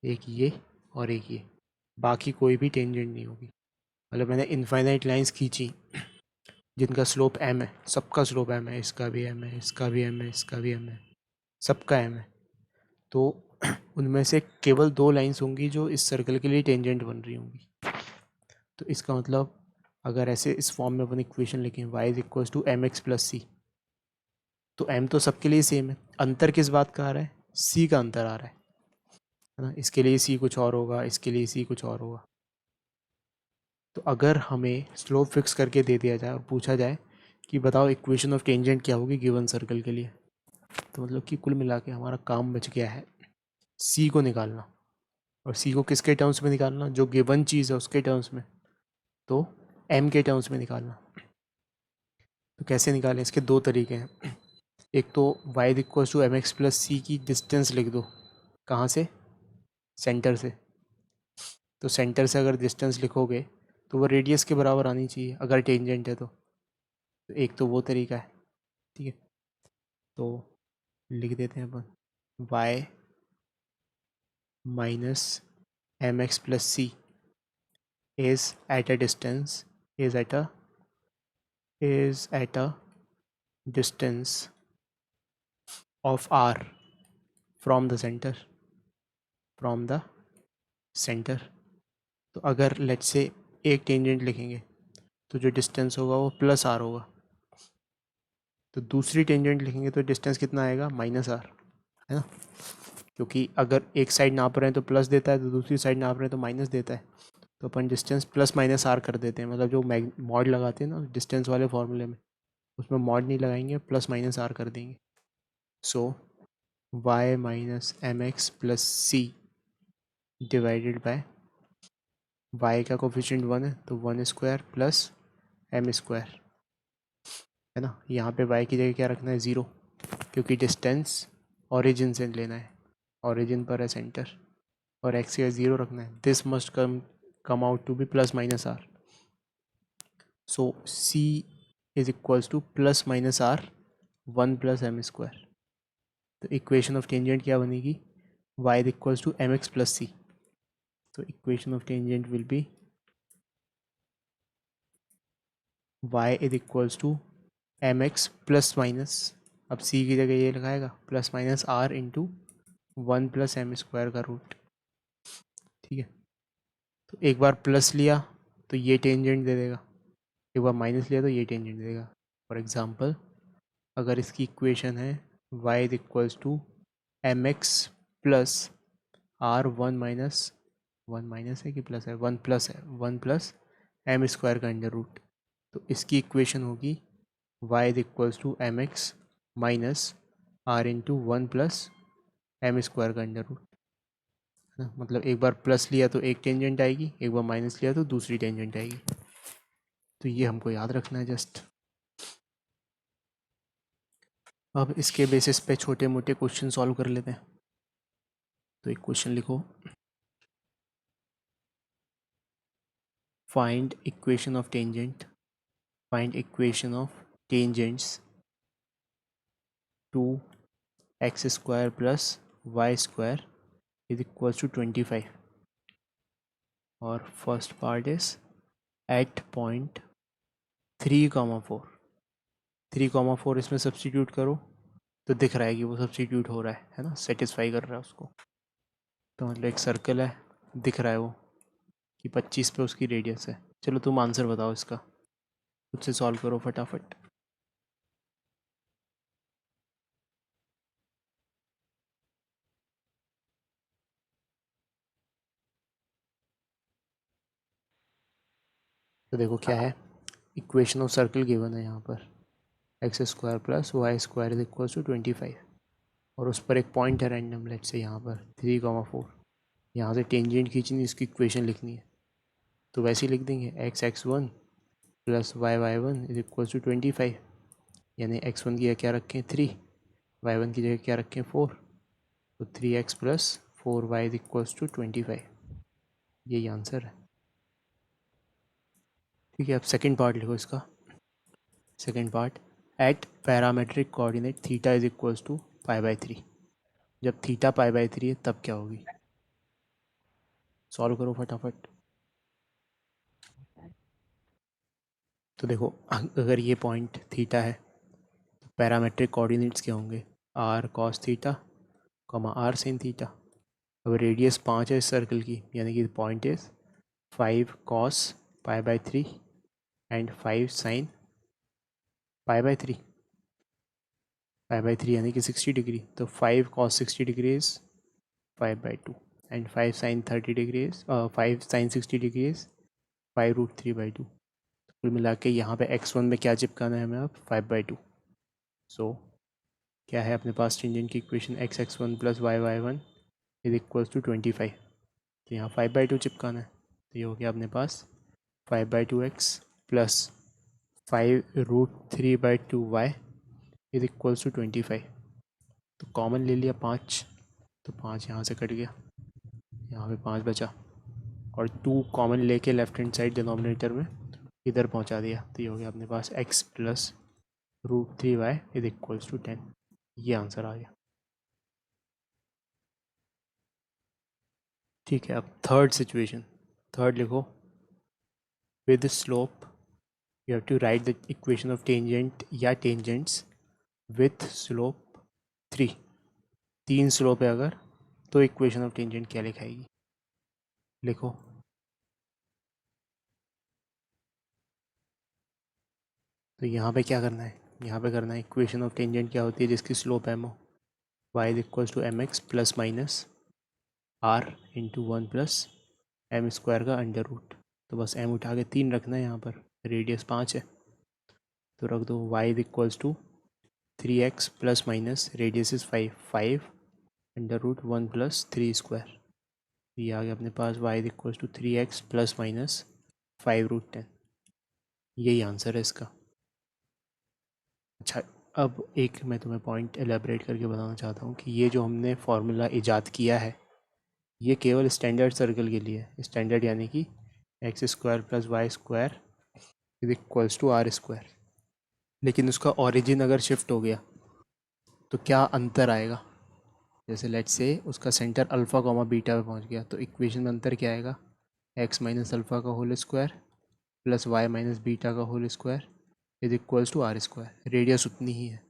एक ये और एक ये, बाकी कोई भी टेंजेंट नहीं होगी। मतलब मैंने इनफाइनाइट लाइंस खींची जिनका स्लोप m है, सबका स्लोप m है, इसका भी m है, इसका भी m है, इसका भी m है, सबका m है। तो उनमें से केवल 2 लाइंस होंगी जो इस सर्कल के लिए टेंजेंट बन रही होंगी। तो इसका मतलब अगर ऐसे इस फॉर्म में अपन इक्वेशन लिखें y is equal to M X plus सी, तो m तो सबके लिए सेम है, अंतर किस बात का आ रहा है, c का अंतर आ रहा है ना। इसके लिए c कुछ और होगा, इसके लिए c कुछ और होगा। तो अगर हमें स्लोप फिक्स करके दे दिया जाए और पूछा जाए कि बताओ इक्वेशन ऑफ टेंजेंट क्या होगी गिवन सर्कल के लिए, तो मतलब कि कुल मिला के हमारा काम बच गया है c को निकालना। और c को किसके टर्म्स में निकालना, जो गिवन चीज़ है उसके टर्म्स में, तो m के टर्म्स में निकालना। तो कैसे निकालें, इसके 2 तरीके हैं। एक तो y equal to M X plus C की डिस्टेंस लिख दो, कहाँ से, सेंटर से। तो सेंटर से अगर डिस्टेंस लिखोगे तो वो रेडियस के बराबर आनी चाहिए अगर टेंजेंट है तो एक तो वो तरीका है, ठीक है। तो लिख देते हैं अपन y minus M X plus C is at a distance is at a distance of r from the center। तो अगर लेट्स से एक टेंजेंट लिखेंगे तो जो डिस्टेंस होगा वो प्लस आर होगा, तो दूसरी टेंजेंट लिखेंगे तो डिस्टेंस कितना आएगा, माइनस आर, है ना। क्योंकि अगर एक साइड नाप रहे हैं तो प्लस देता है, तो दूसरी साइड नाप रहे हैं तो माइनस देता है। तो अपन डिस्टेंस प्लस माइनस आर कर देते हैं, मतलब जो मॉड लगाते हैं ना डिस्टेंस वाले फॉर्मूले में, उसमें मॉड नहीं लगाएंगे, प्लस माइनस आर कर देंगे। So y minus M X plus C divided by y का कोफिशिएंट 1 है तो 1 स्क्वायर प्लस एम स्क्वायर, है ना। यहाँ पे y की जगह क्या रखना है, 0, क्योंकि डिस्टेंस ओरिजिन से लेना है, ओरिजिन पर है सेंटर, और x का 0 रखना है। This must come out to be plus minus R. So c is equals to plus minus R 1 plus M square. तो इक्वेशन ऑफ टेंजेंट क्या बनेगी, y is equals to M X plus सी। तो equation of tangent will be y is equals to M X plus minus, अब c की जगह ये लगाएगा plus minus r into 1 plus M square का root, ठीक है। तो एक बार प्लस लिया तो ये टेंजेंट दे देगा, एक बार माइनस लिया तो ये टेंजेंट दे देगा। फॉर एग्जांपल अगर इसकी इक्वेशन है y is equals to M X plus R 1 minus है कि प्लस है, 1 प्लस एम स्क्वायर का अंडर रूट, तो इसकी इक्वेशन होगी y is equals to M X minus R into 1 plus M square का अंडर रूट, है ना। मतलब एक बार प्लस लिया तो एक टेंजेंट आएगी, एक बार माइनस लिया तो दूसरी टेंजेंट आएगी। तो ये हमको याद रखना है जस्ट। अब इसके बेसिस पे छोटे मोटे क्वेश्चन सॉल्व कर लेते हैं। तो एक क्वेश्चन लिखो, find equation of tangent, find equation of tangents to X square plus Y square is equal to 25। और first part is at point 3,4, 3,4 इसमें सब्सटीट्यूट करो तो दिख रहा है कि वो सब्सटीट्यूट हो रहा है ना, सेटिस्फाई कर रहा है उसको। तो मतलब एक सर्कल है, दिख रहा है वो कि 25 पे उसकी रेडियस है। चलो तुम आंसर बताओ इसका, खुद से सॉल्व करो फटाफट। तो देखो क्या है, इक्वेशन ऑफ सर्कल गिवन है यहाँ पर, X square plus Y square is equal to 25, और उस पर एक पॉइंट है रैंडम, लेट्स से यहाँ पर 3,4। यहाँ से टेंजेंट खींचनी, इसकी इक्वेशन लिखनी है, तो वैसे ही लिख देंगे x1 plus y1 is equal to 25, यानी x1 की जगह क्या रखें 3, y1 की जगह क्या रखें 4, तो 3x plus 4y is equal to 25, यही आंसर है। ठीक है, अब सेकेंड पार्ट लिखो इसका। Second part, at parametric coordinate theta is equals to π/3। जब थीटा π/3 है तब क्या होगी, सॉल्व करो फटाफट। तो देखो अगर ये पॉइंट थीटा है तो पैरामेट्रिक कोऑर्डिनेट्स क्या होंगे, r cos theta, r sin theta. अब रेडियस 5 है इस सर्कल की, यानी कि point is 5 cos π/3 and 5 sin π/3, π/3 यानी कि 60 डिग्री। तो 5 cos 60 degree is 5/2 and 5 sin 30 degree is 5 sin 60 degree is 5√3/2। कुल मिला के यहाँ पे x1 में क्या चिपकाना है हमें अब 5/2। सो क्या है अपने पास टेंजेंट की equation x(x1 + y(y1) is equals to 25। तो यहाँ 5/2 चिपकाना है, तो ये हो गया अपने पास 5/2x plus 5√3/2y is equals to 25। तो कॉमन ले लिया 5, तो 5 यहाँ से कट गया, यहाँ पे 5 बचा, और 2 कॉमन लेके लेफ्ट हैंड साइड डिनोमिनेटर में इधर पहुँचा दिया। तो ये हो गया अपने पास x plus √3y is equals to 10। ये आंसर आ गया। ठीक है, अब थर्ड सिचुएशन, थर्ड लिखो। With slope you have to write the equation of tangent या टेंजेंट्स विथ स्लोप 3। 3 स्लोप है अगर, तो इक्वेशन ऑफ टेंजेंट क्या लिखाएगी, लिखो। तो यहाँ पे क्या करना है, यहाँ पे करना है इक्वेशन ऑफ टेंजेंट क्या होती है जिसकी स्लोप एम हो, y is equals to mx plus minus r into 1 plus M square का अंडर रूट। तो बस m उठा के 3 रखना है यहाँ पर, रेडियस 5 है तो रख दो y is equals to 3x plus minus radius is 5 under root 1 plus 3 square. ये आ गया अपने पास y is equals to 3x plus minus 5√10। यही आंसर है इसका। अच्छा, अब एक मैं तुम्हें पॉइंट एलेबरेट करके बताना चाहता हूँ कि ये जो हमने फार्मूला इजाद किया है ये केवल स्टैंडर्ड सर्कल के लिए है। स्टैंडर्ड यानी कि x² plus y² is equals to r²। लेकिन उसका ओरिजिन अगर शिफ्ट हो गया तो क्या अंतर आएगा, जैसे लेट से उसका सेंटर अल्फ़ा कॉमा बीटा पे पहुँच गया, तो इक्वेशन में अंतर क्या आएगा, x माइनस अल्फ़ा का whole square plus y minus beta का whole square is equals to r²। Radius उतनी ही है,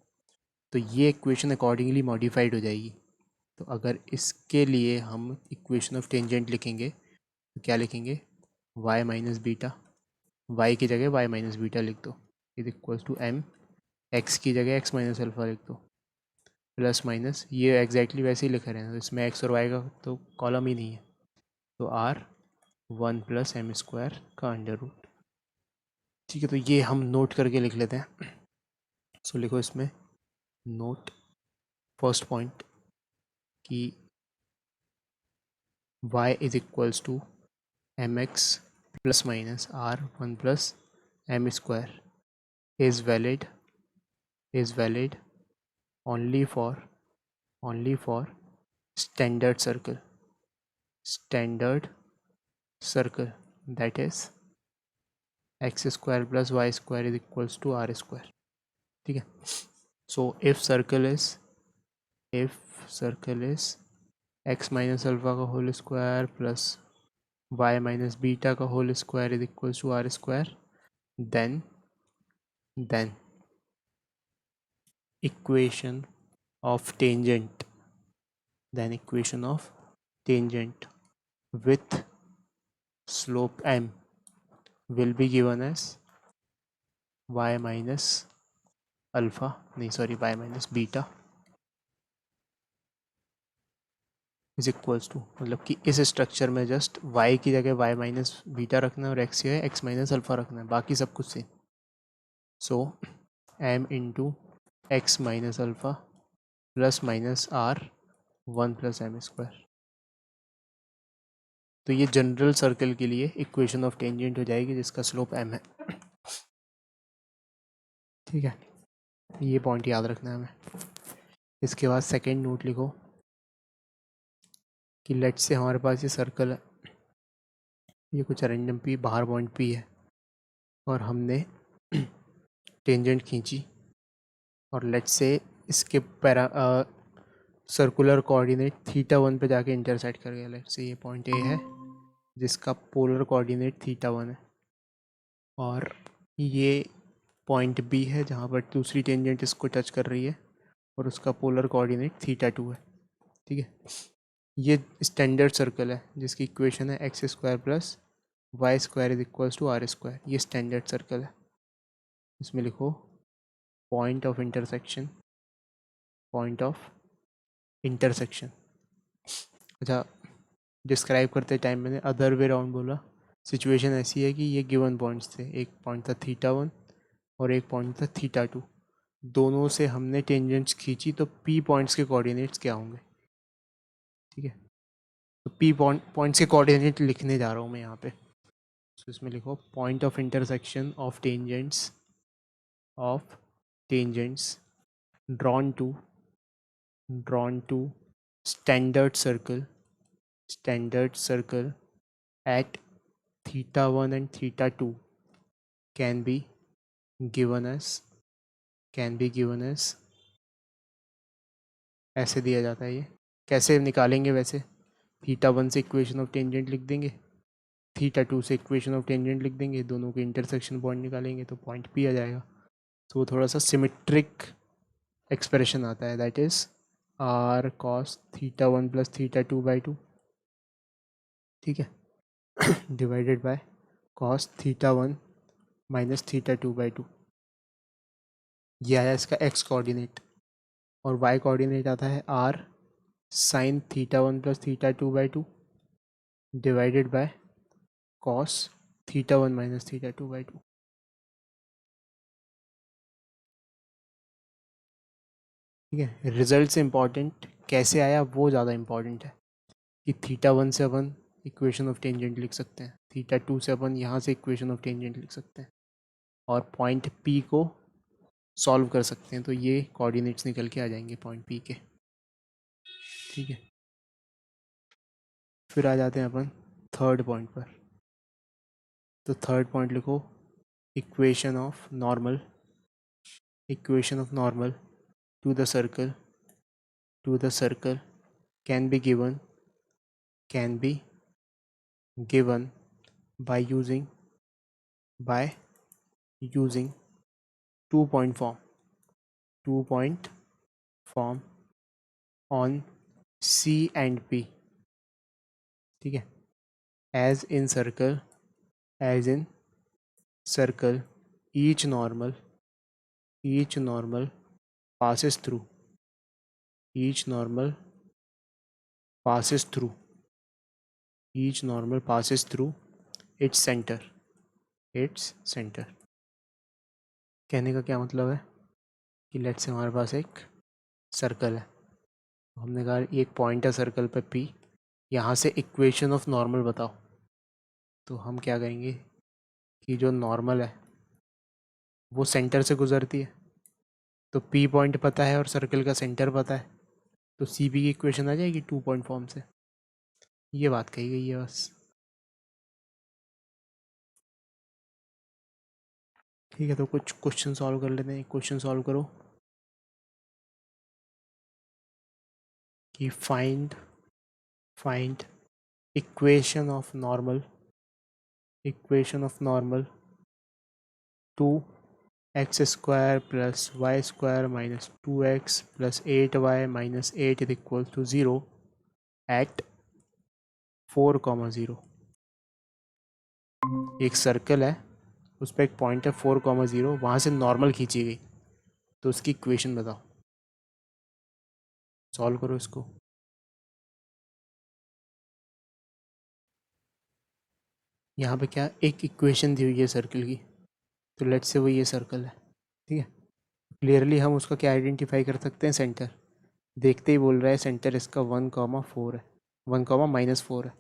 तो ये इक्वेशन अकॉर्डिंगली मॉडिफाइड हो जाएगी। तो अगर इसके लिए हम इक्वेशन ऑफ टेंजेंट लिखेंगे तो क्या लिखेंगे, y माइनस बीटा, y की जगह y माइनस बीटा लिख दो is equals to m, x की जगह x माइनस अल्फ़ा लिख दो प्लस माइनस, ये एग्जैक्टली वैसे ही लिख रहे हैं, तो इसमें x और y का तो कॉलम ही नहीं है, तो r 1 प्लस m² का अंडर रूट। ठीक है, तो ये हम नोट करके लिख लेते हैं। सो लिखो इसमें नोट फर्स्ट पॉइंट कि y is equals to mx plus minus r 1 plus m² is valid only for standard circle that is x² plus y² is equals to r²। ठीक है, so if circle is x minus alpha का whole square plus y minus beta का whole square is equals to r², then equation of tangent with slope m will be given as y minus beta is equals to, मतलब कि इस structure में just y की जगह y minus beta रखना है और x की जगह x माइनस अल्फ़ा रखना है, बाकी सब कुछ सेम। सो m into x minus alpha plus minus r 1 plus m²। तो ये जनरल सर्कल के लिए इक्वेशन ऑफ टेंजेंट हो जाएगी जिसका स्लोप m है। ठीक है, ये पॉइंट याद रखना है हमें। इसके बाद सेकेंड नोट लिखो कि लेट से हमारे पास ये सर्कल है, ये कुछ रैंडम p बाहर पॉइंट p है और हमने टेंजेंट खींची और लेट से इसके सर्कुलर कोऑर्डिनेट θ1 पे जाके इंटरसेक्ट कर गया। लेट से ये पॉइंट A है जिसका पोलर कोऑर्डिनेट θ1 है, और ये पॉइंट B है जहाँ पर दूसरी टेंजेंट इसको टच कर रही है और उसका पोलर कोऑर्डिनेट θ2 है। ठीक है, ये स्टैंडर्ड सर्कल है जिसकी इक्वेशन है X square plus Y square is equals to R square. ये स्टैंडर्ड सर्कल है। इसमें लिखो point of intersection, point of intersection. अच्छा, डिस्क्राइब करते टाइम मैंने अदर वे राउंड बोला। सिचुएशन ऐसी है कि ये गिवन पॉइंट्स थे, एक पॉइंट था थीटा 1 और एक पॉइंट था थीटा 2। दोनों से हमने टेंजेंट्स खींची, तो पी पॉइंट्स के कोऑर्डिनेट्स क्या होंगे? ठीक है, तो पी पॉइंट्स के कोऑर्डिनेट लिखने जा रहा हूँ मैं यहाँ पे। तो इसमें लिखो point of intersection of tangents drawn to standard circle at theta 1 and theta 2 can be given as ऐसे दिया जाता है। ये कैसे निकालेंगे? वैसे थीटा 1 से इक्वेशन ऑफ टेंजेंट लिख देंगे, थीटा 2 से इक्वेशन ऑफ टेंजेंट लिख देंगे, दोनों के इंटरसेक्शन पॉइंट निकालेंगे तो पॉइंट पी आ जाएगा। तो वो थोड़ा सा सिमेट्रिक एक्सप्रेशन आता है, that is R cos theta 1 plus theta 2/2, ठीक है, divided by cos theta 1 minus theta 2/2। ये आया इसका एक्स कोऑर्डिनेट, और वाई कोऑर्डिनेट आता है R sine theta 1 plus theta 2/2 divided by cos theta 1 minus theta 2/2। ठीक है, रिजल्ट से इम्पॉर्टेंट कैसे आया वो ज़्यादा इम्पॉर्टेंट है कि थीटा 1 से अपन इक्वेशन ऑफ टेंजेंट लिख सकते हैं, थीटा 2 से अपन यहाँ से इक्वेशन ऑफ टेंजेंट लिख सकते हैं, और पॉइंट पी को सॉल्व कर सकते हैं, तो ये कोऑर्डिनेट्स निकल के आ जाएंगे पॉइंट पी के। ठीक है, फिर आ जाते हैं अपन थर्ड पॉइंट पर। तो थर्ड पॉइंट लिखो equation of normal to the circle can be given by using 2 point form on C and P। ठीक है, as in circle each normal passes through each normal passes through its center। कहने का क्या मतलब है कि let's say हमारे पास एक सर्कल है, हमने कहा एक पॉइंट है सर्कल पे P, यहाँ से इक्वेशन ऑफ नॉर्मल बताओ। तो हम क्या करेंगे कि जो नॉर्मल है वो सेंटर से गुजरती है, तो P पॉइंट पता है और सर्कल का सेंटर पता है, तो सी पी की इक्वेशन आ जाएगी 2 पॉइंट फॉर्म से। ये बात कही गई है बस। ठीक है, तो कुछ क्वेश्चन सॉल्व कर लेते हैं। क्वेश्चन सॉल्व करो कि find equation of normal to X square plus Y square minus 2x plus 8y minus 8 is equal to 0 at 4,0। एक सर्कल है, उस पर एक पॉइंट है 4,0, वहाँ से नॉर्मल खींची गई, तो उसकी इक्वेशन बताओ। सॉल्व करो इसको। यहाँ पे क्या एक इक्वेशन दी हुई है सर्कल की, तो लेट्स से वो ये सर्कल है। ठीक है, क्लियरली हम उसका क्या आइडेंटिफाई कर सकते हैं? सेंटर। देखते ही बोल रहा है सेंटर इसका 1,4 है, 1,-4 है,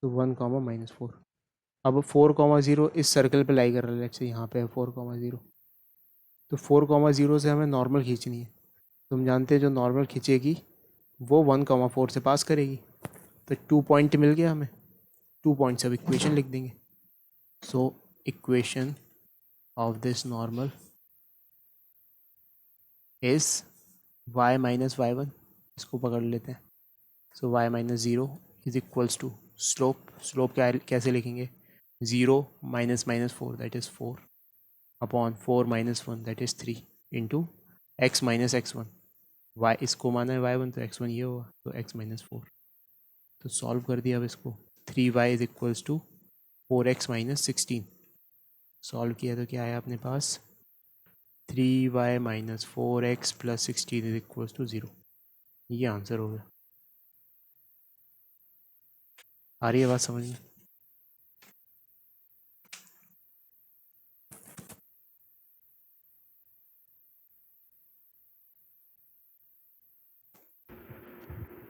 तो 1,-4। अब 4,0 इस सर्कल पे लाई कर रहा है, लेट्स से यहाँ पे है 4,0, तो 4,0 से हमें नॉर्मल खींचनी है। तुम जानते हैं जो नॉर्मल खींचेगी वो 1,4 से पास करेगी, तो 2 पॉइंट मिल गया हमें। 2 पॉइंट से अब इक्वेशन लिख देंगे। So equation of this normal is y minus y1, इसको पकड़ लेते हैं। So y minus 0 is equals to slope कैसे लिखेंगे? 0 minus -4 that is 4 upon 4 minus 1 that is 3 into x minus x1। y इसको माना है y1, तो x1 ये होगा, तो x माइनस 4। तो सॉल्व कर दिया अब इसको। 3y is equals to 4x minus 16। Solve किया तो क्या आया अपने पास, 3y minus 4x plus 16 is equals to 0। ये आंसर हो गया। आ रही है बात समझ में?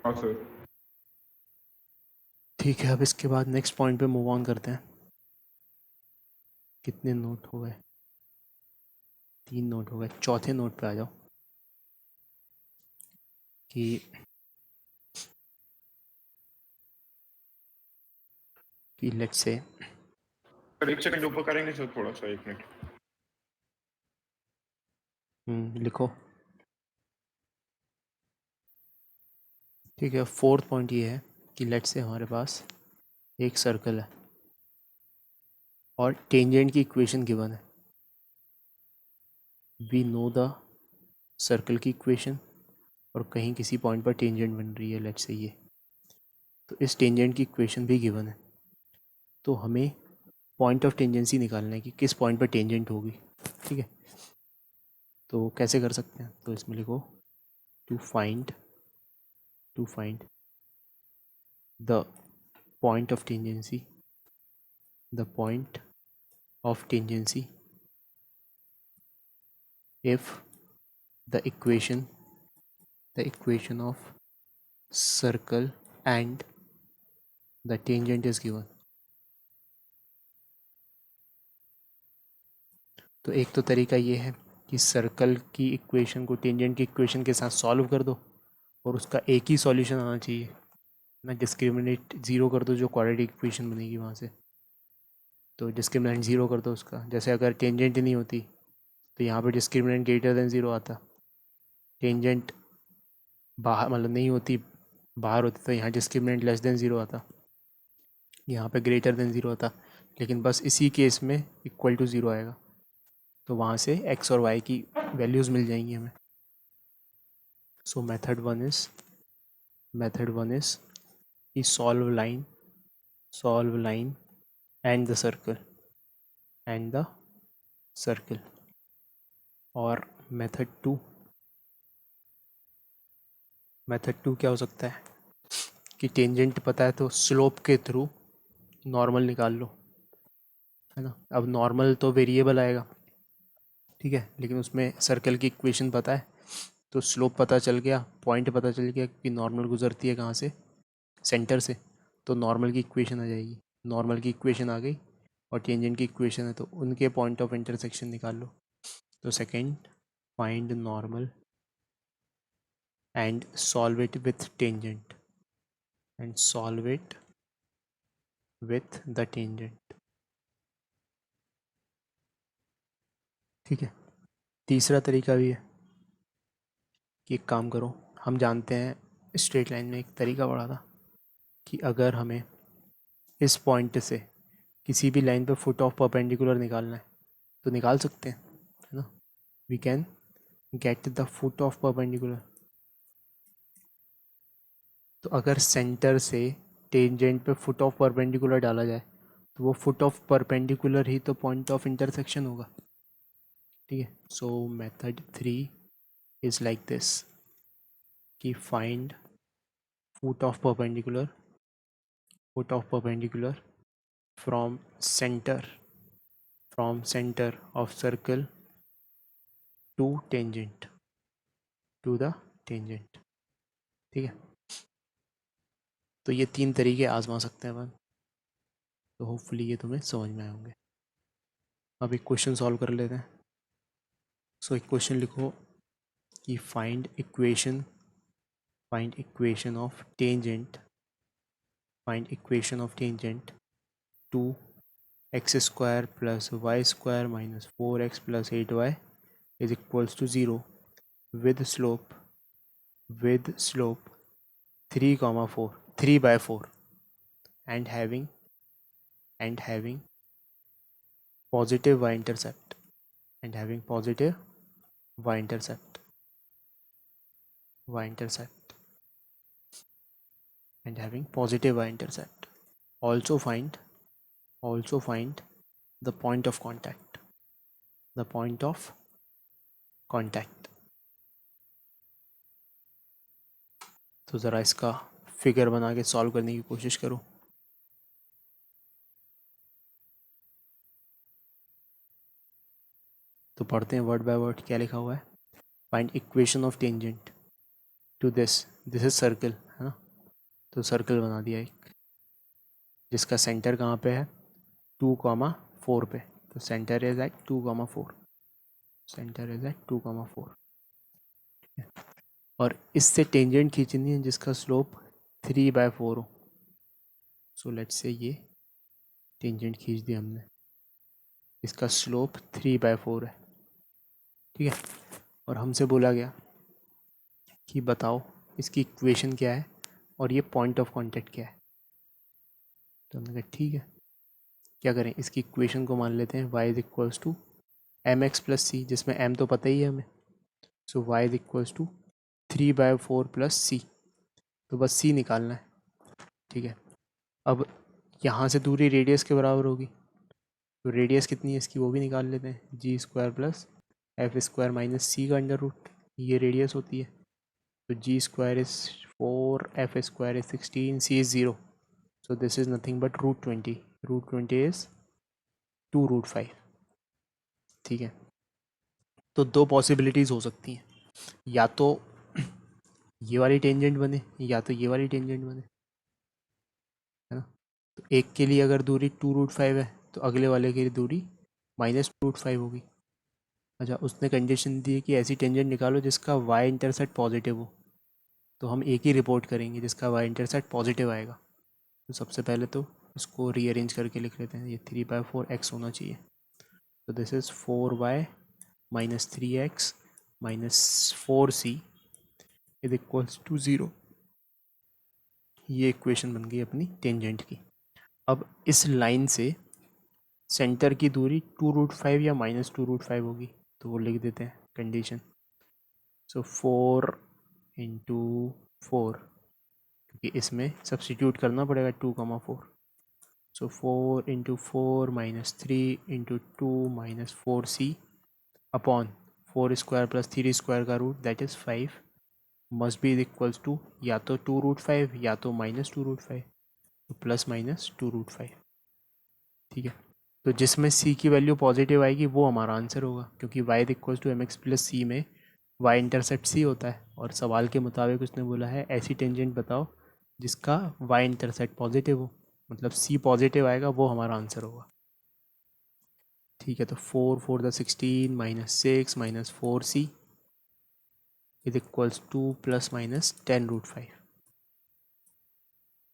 हाँ सर। ठीक है, अब इसके बाद नेक्स्ट पॉइंट पे मूव ऑन करते हैं। कितने नोट हो गए? 3 नोट हो गए। चौथे नोट पे आ जाओ कि लेट्स से सर एक सेकंड ऊपर करेंगे सर, थोड़ा सा 1 मिनट। लिखो। ठीक है, फोर्थ पॉइंट ये है कि लेट्स से हमारे पास एक सर्कल है और टेंजेंट की इक्वेशन गिवन है। वी नो द सर्कल की इक्वेशन और कहीं किसी पॉइंट पर टेंजेंट बन रही है, लेट्स से ये। तो इस टेंजेंट की इक्वेशन भी गिवन है। तो हमें पॉइंट ऑफ टेंजेंसी निकालना है कि किस पॉइंट पर टेंजेंट होगी। ठीक है, तो कैसे कर सकते हैं? तो इसमें लिखो to find the point of tangency, the point of tangency if the equation of circle and the tangent is given। तो एक तो तरीका ये है कि सर्कल की इक्वेशन को टेंजेंट की इक्वेशन के साथ सॉल्व कर दो और उसका एक ही सॉल्यूशन आना चाहिए ना। डिस्क्रिमिनेट ज़ीरो कर दो, जो क्वाड्रेटिक इक्वेशन बनेगी वहाँ से। तो डिस्क्रिमिनेंट ज़ीरो कर दो उसका। जैसे अगर टेंजेंट नहीं होती तो यहाँ पे डिस्क्रिमिनेंट ग्रेटर देन ज़ीरो आता। टेंजेंट बाहर मतलब नहीं होती, बाहर होती तो यहाँ डिस्क्रिमिनेंट लेस देन ज़ीरो आता, यहाँ पे ग्रेटर देन ज़ीरो आता। लेकिन बस इसी केस में इक्वल टू ज़ीरो आएगा। तो वहाँ से एक्स और वाई की वैल्यूज़ मिल जाएंगी हमें। सो मेथड वन इज़ कि solve line and the circle. और मेथड टू क्या हो सकता है कि टेंजेंट पता है तो स्लोप के थ्रू नॉर्मल निकाल लो, है ना। अब नॉर्मल तो वेरिएबल आएगा, ठीक है, लेकिन उसमें सर्कल की इक्वेशन पता है तो स्लोप पता चल गया, पॉइंट पता चल गया कि नॉर्मल गुजरती है कहाँ से, सेंटर से। तो नॉर्मल की इक्वेशन आ जाएगी। नॉर्मल की इक्वेशन आ गई और टेंजेंट की इक्वेशन है तो उनके पॉइंट ऑफ इंटरसेक्शन निकाल लो। तो second, find normal and solve it with tangent ठीक है। तीसरा तरीका भी है कि एक काम करो, हम जानते हैं स्ट्रेट लाइन में एक तरीका पढ़ा था कि अगर हमें इस पॉइंट से किसी भी लाइन पर फुट ऑफ परपेंडिकुलर निकालना है तो निकाल सकते हैं, है ना। We can get the foot of perpendicular. तो अगर सेंटर से टेंजेंट पे फुट ऑफ परपेंडिकुलर डाला जाए तो वो फुट ऑफ परपेंडिकुलर ही तो पॉइंट ऑफ इंटरसेक्शन होगा, ठीक है। So method 3 is like this कि find foot of perpendicular from center of circle to the tangent, ठीक है। तो ये 3 तरीके आजमा सकते हैं अपन। तो होपफुली ये तुम्हें समझ में आए होंगे। अब एक क्वेश्चन सॉल्व कर लेते हैं। सो एक क्वेश्चन लिखो कि find equation of tangent to X square plus Y square minus 4x plus 8y is equals to 0 with slope 3/4 and having positive y-intercept y-intercept and having positive y-intercept. Also find the point of contact. तो ज़रा इसका figure बना के solve करने की कोशिश करो. तो पढ़ते हैं वर्ड बाय वर्ड क्या लिखा हुआ है. Find equation of tangent to this is circle, है ना. तो सर्कल बना दिया एक, जिसका सेंटर कहाँ पे है 2,4 पे. तो center is at 2,4. Center is at 2,4. और इससे टेंजेंट खींचनी है जिसका स्लोप 3/4 हो. सो लेट्स से ये टेंजेंट खींच दिया हमने, इसका स्लोप 3/4 है. ठीक है. और हमसे बोला गया कि बताओ इसकी इक्वेशन क्या है और ये पॉइंट ऑफ कांटेक्ट क्या है. तो हमने कहा ठीक है, क्या करें, इसकी इक्वेशन को मान लेते हैं y is equals to mx plus c, जिसमें m तो पता ही है हमें. So y is equals to 3/4 plus सी. तो बस c निकालना है. ठीक है. अब यहाँ से दूरी रेडियस के बराबर होगी, तो रेडियस कितनी है इसकी वो भी निकाल लेते हैं. g² प्लस f² माइनस सी का अंडर रूट, ये रेडियस होती है. तो g² is 4, f² is 16, c is 0. So this is nothing but root 20. Root 20 is 2√5. ठीक है. तो दो पॉसिबिलिटीज़ हो सकती हैं, या तो ये वाली टेंजेंट बने या तो ये वाली टेंजेंट बने, है ना. तो एक के लिए अगर दूरी 2√5 है तो अगले वाले के लिए दूरी -2√5 होगी. अच्छा, उसने कंडीशन दी है कि ऐसी टेंजेंट निकालो जिसका y इंटरसेप्ट पॉजिटिव हो. तो हम एक ही रिपोर्ट करेंगे जिसका y इंटरसेप्ट पॉजिटिव आएगा. तो सबसे पहले तो इसको रीअरेंज करके लिख लेते हैं. ये 3/4x होना चाहिए. तो this is 4y minus 3x minus 4c is equals to 0. ये इक्वेशन बन गई अपनी टेंजेंट की. अब इस लाइन से सेंटर की दूरी 2√5 या -2√5 होगी, तो वो लिख देते हैं कंडीशन. सो 4 इंटू 4, क्योंकि इसमें सब्सटीट्यूट करना पड़ेगा 2,4. So 4 into 4 minus 3 into 2 minus 4c upon 4² plus 3² का root that is 5 must be equals to या तो 2√5 या तो -2√5. तो ±2√5. ठीक है. तो जिसमें c की वैल्यू पॉजिटिव आएगी वो हमारा आंसर होगा, क्योंकि y equals to mx plus c में y इंटरसेप्ट c होता है. और सवाल के मुताबिक उसने बोला है ऐसी टेंजेंट बताओ जिसका y इंटरसेप्ट पॉजिटिव हो, मतलब c पॉजिटिव आएगा, वो हमारा आंसर होगा. ठीक है. तो 4 4 16 -6 -4c इज इक्वल्स टू ±10√5.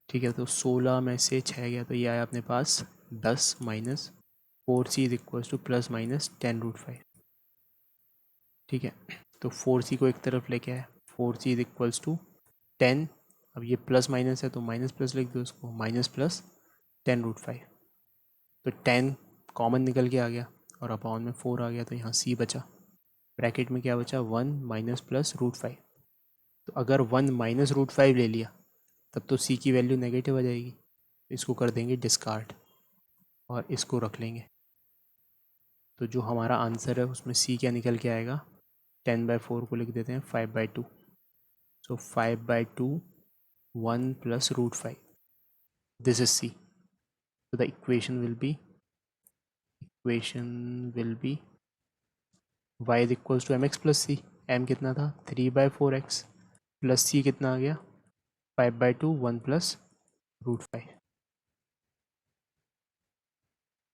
ठीक है. तो 16 में से 6 गया तो ये आया अपने पास 10 minus 4c is equals to +-10√5. ठीक है. तो 4c को एक तरफ लेके आया, 4c इज इक्वल्स टू 10. अब ये प्लस माइनस है तो माइनस प्लस लिख दो उसको, -+10√5. तो 10 कॉमन निकल के आ गया और अपॉन में 4 आ गया, तो यहाँ c बचा. ब्रैकेट में क्या बचा 1 माइनस प्लस √5. तो अगर 1 माइनस √5 ले लिया तब तो c की वैल्यू नेगेटिव आ जाएगी. इसको कर देंगे डिस्कार्ड और इसको रख लेंगे. तो जो हमारा आंसर है उसमें c क्या निकल के आएगा, 10/4 को लिख देते हैं 5/2. सो 5/2 1 plus √5. This is c. So the equation will be y is equals to mx plus c. m कितना था 3/4x प्लस c कितना आ गया 5/2 1 प्लस √5.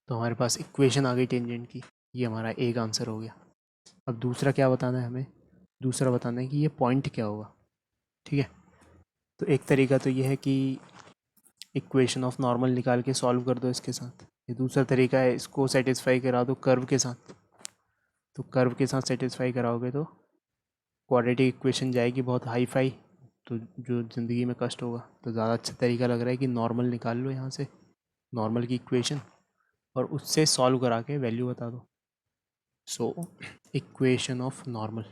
तो हमारे पास इक्वेशन आ गई टेंजेंट की. ये हमारा एक आंसर हो गया. अब दूसरा क्या बताना है हमें, दूसरा बताना है कि ये पॉइंट क्या होगा. ठीक है. तो एक तरीका तो ये है कि इक्वेशन ऑफ नॉर्मल निकाल के सॉल्व कर दो इसके साथ. ये दूसरा तरीका है, इसको सेटिस्फाई करा दो कर्व के साथ. तो कर्व के साथ सेटिस्फाई कराओगे तो क्वाड्रेटिक इक्वेशन जाएगी बहुत हाई फाई, तो जो ज़िंदगी में कष्ट होगा. तो ज़्यादा अच्छा तरीका लग रहा है कि नॉर्मल निकाल लो यहाँ से, नॉर्मल की इक्वेशन, और उससे सॉल्व करा के वैल्यू बता दो. So equation of normal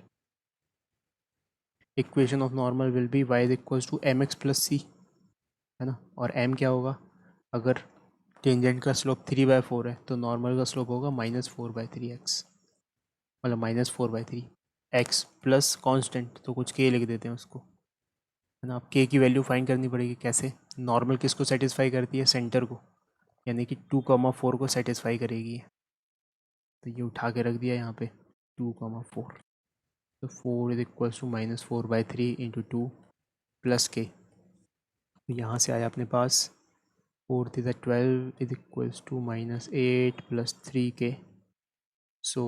will be y is equals to mx plus c. है ना। और m क्या होगा, अगर टेंजेंट का स्लोप 3/4 है तो नॉर्मल का स्लोप होगा -4/3x, मतलब -4/3 x प्लस कांस्टेंट, तो कुछ k लिख देते हैं उसको, है ना। अब k की वैल्यू फाइंड करनी पड़ेगी, कैसे, नॉर्मल किसको सेटिस्फाई करती है, सेंटर को, यानी कि 2,4 को सेटिस्फाई करेगी। तो ये उठा के रख दिया यहाँ पे 2,4, तो 4 is equals to -4/3 into 2 plus k। तो यहाँ से आया अपने पास 4 × 12 is equals to -8 plus 3k, so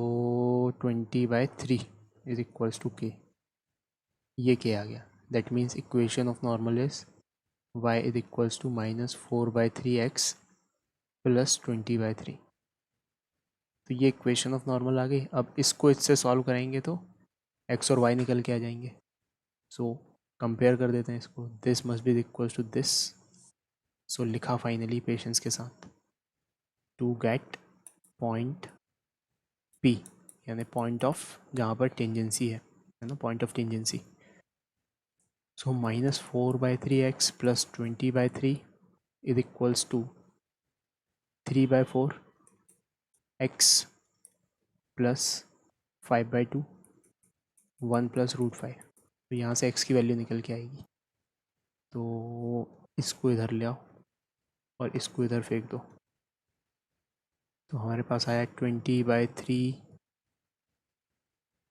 20/3 is equals to k। ये k आ गया, that means equation of normal is y is equals to -4/3x plus 20/3। तो ये इक्वेशन ऑफ नॉर्मल आ गई। अब इसको इससे सॉल्व करेंगे तो x और y निकल के आ जाएंगे। सो कंपेयर कर देते हैं इसको, this must be equals to this. So लिखा फाइनली पेशेंस के साथ, टू गेट पॉइंट P, यानी पॉइंट ऑफ जहाँ पर टेंजेंसी है ना, point of tangency. So -4/3x plus 20/3 is equals to 3/4 x plus 5/2 1 plus √5। तो यहाँ से x की वैल्यू निकल के आएगी, तो इसको इधर ले आओ और इसको इधर फेंक दो। तो हमारे पास आया 20/3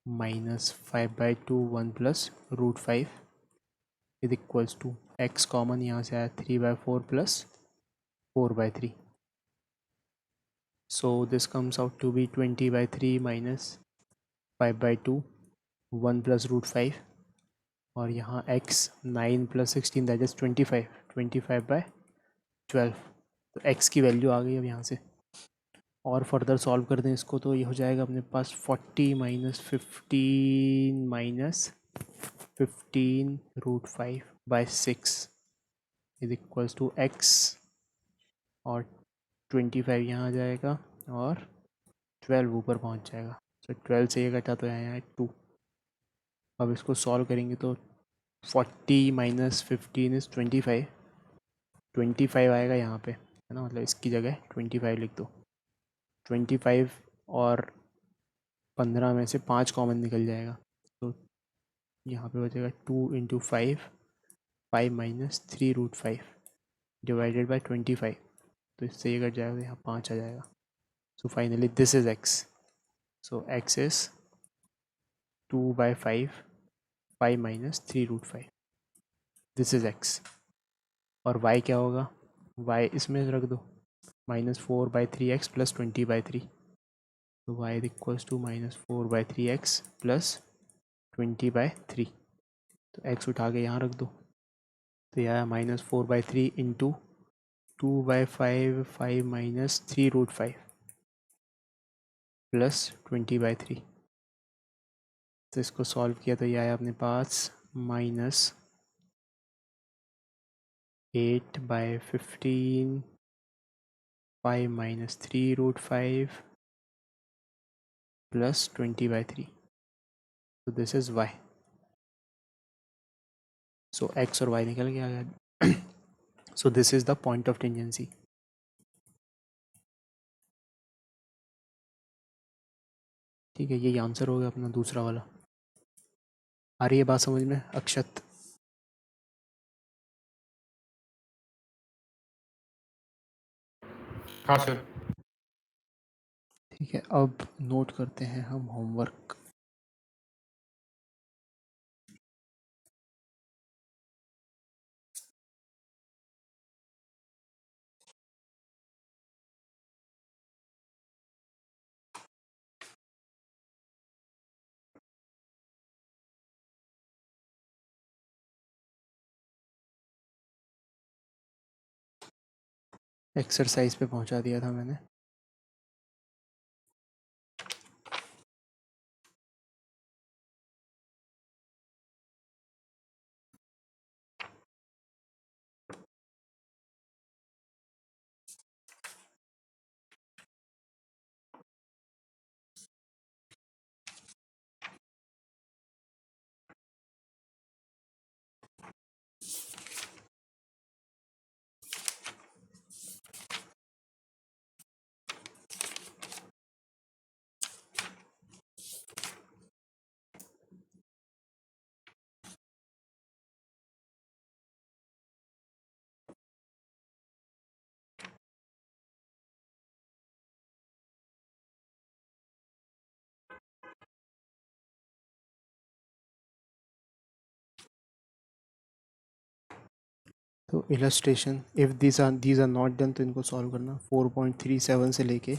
minus 5/2 1 plus √5 is equals to x common यहाँ से आया 3/4 plus 4/3। So this comes out to be 20/3 minus 5/2 1 plus √5, और यहाँ x 9 प्लस 16 दैट इज 25/12। तो x की वैल्यू आ गई अब यहाँ से। और फर्दर सॉल्व कर दें इसको तो ये हो जाएगा अपने पास 40 minus 15 minus 15 √5/6 is equals to x, और 25 यहाँ आ जाएगा और 12 ऊपर पहुँच जाएगा। तो 12 से ये घटा तो यहाँ 2। अब इसको सॉल्व करेंगे तो 40 माइनस 15 इज़ 25, 25 आएगा यहाँ पे, है ना, मतलब इसकी जगह 25 लिख दो। 25 और 15 में से 5 कॉमन निकल जाएगा, तो यहाँ पे बचेगा 2 × 5, 5 माइनस 3 √5 डिवाइडेड बाई 25। तो इससे ये कट जाएगा, यहाँ 5 आ जाएगा। So finally this is x। So x is 2/5, 5 minus 3 √5, this is x। और y क्या होगा, y इसमें रख दो, -4/3x प्लस 20/3। तो y is equals to -4/3x plus 20/3। तो x उठा के यहाँ रख दो, तो यह -4/3 इंटू 2/5, 5 माइनस 3 √5 प्लस 20/3। तो इसको सॉल्व किया तो यह आया अपने पास -8/15, 5 माइनस 3 √5 प्लस 20/3। तो this is y। So x और y निकल के आ गया। सो this is the point of tangency. ठीक है, यही आंसर हो गया अपना दूसरा वाला। आ रही है बात समझ में अक्षत? हाँ सर। ठीक है, अब नोट करते हैं हम होमवर्क। एक्सरसाइज पे पहुंचा दिया था मैंने। तो illustration, if these are not done तो इनको सॉल्व करना। 4.37 से लेके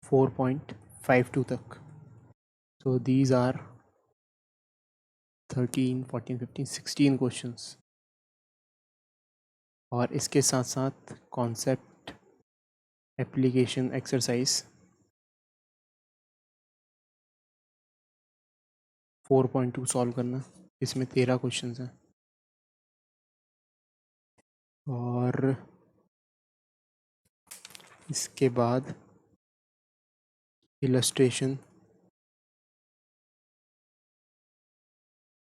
4.52 तक। So these are 13, 14, 15, 16 questions. और इसके साथ साथ कॉन्सेप्ट एप्लीकेशन एक्सरसाइज 4.2 सॉल्व करना। इसमें 13 क्वेश्चंस हैं। और इसके बाद इलस्ट्रेशन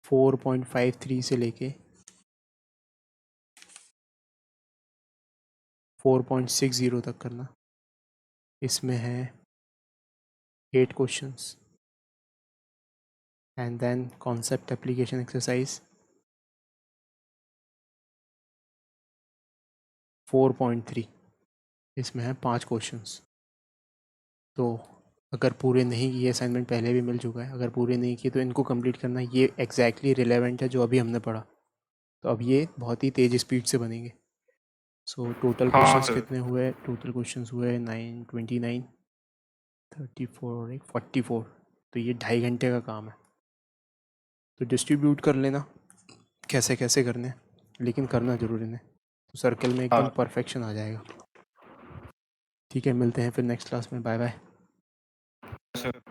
4.53 से लेके 4.60 तक करना। इसमें है 8 questions. And then concept application exercise 4.3, इसमें है 5 क्वेश्चंस। तो अगर पूरे नहीं किए, असाइनमेंट पहले भी मिल चुका है, अगर पूरे नहीं किए तो इनको कंप्लीट करना। ये एग्जैक्टली रिलेवेंट है जो अभी हमने पढ़ा। तो अब ये बहुत ही तेज़ स्पीड से बनेंगे। सो टोटल हाँ क्वेश्चंस सर। कितने हुए? टोटल क्वेश्चंस हुए 9, 29, 34, 44। तो ये 2.5 घंटे का काम है। तो डिस्ट्रीब्यूट कर लेना कैसे कैसे करने, लेकिन करना ज़रूर इन्हें। तो सर्कल में एकदम हाँ परफेक्शन आ जाएगा। ठीक है, मिलते हैं फिर नेक्स्ट क्लास में। Bye bye sir.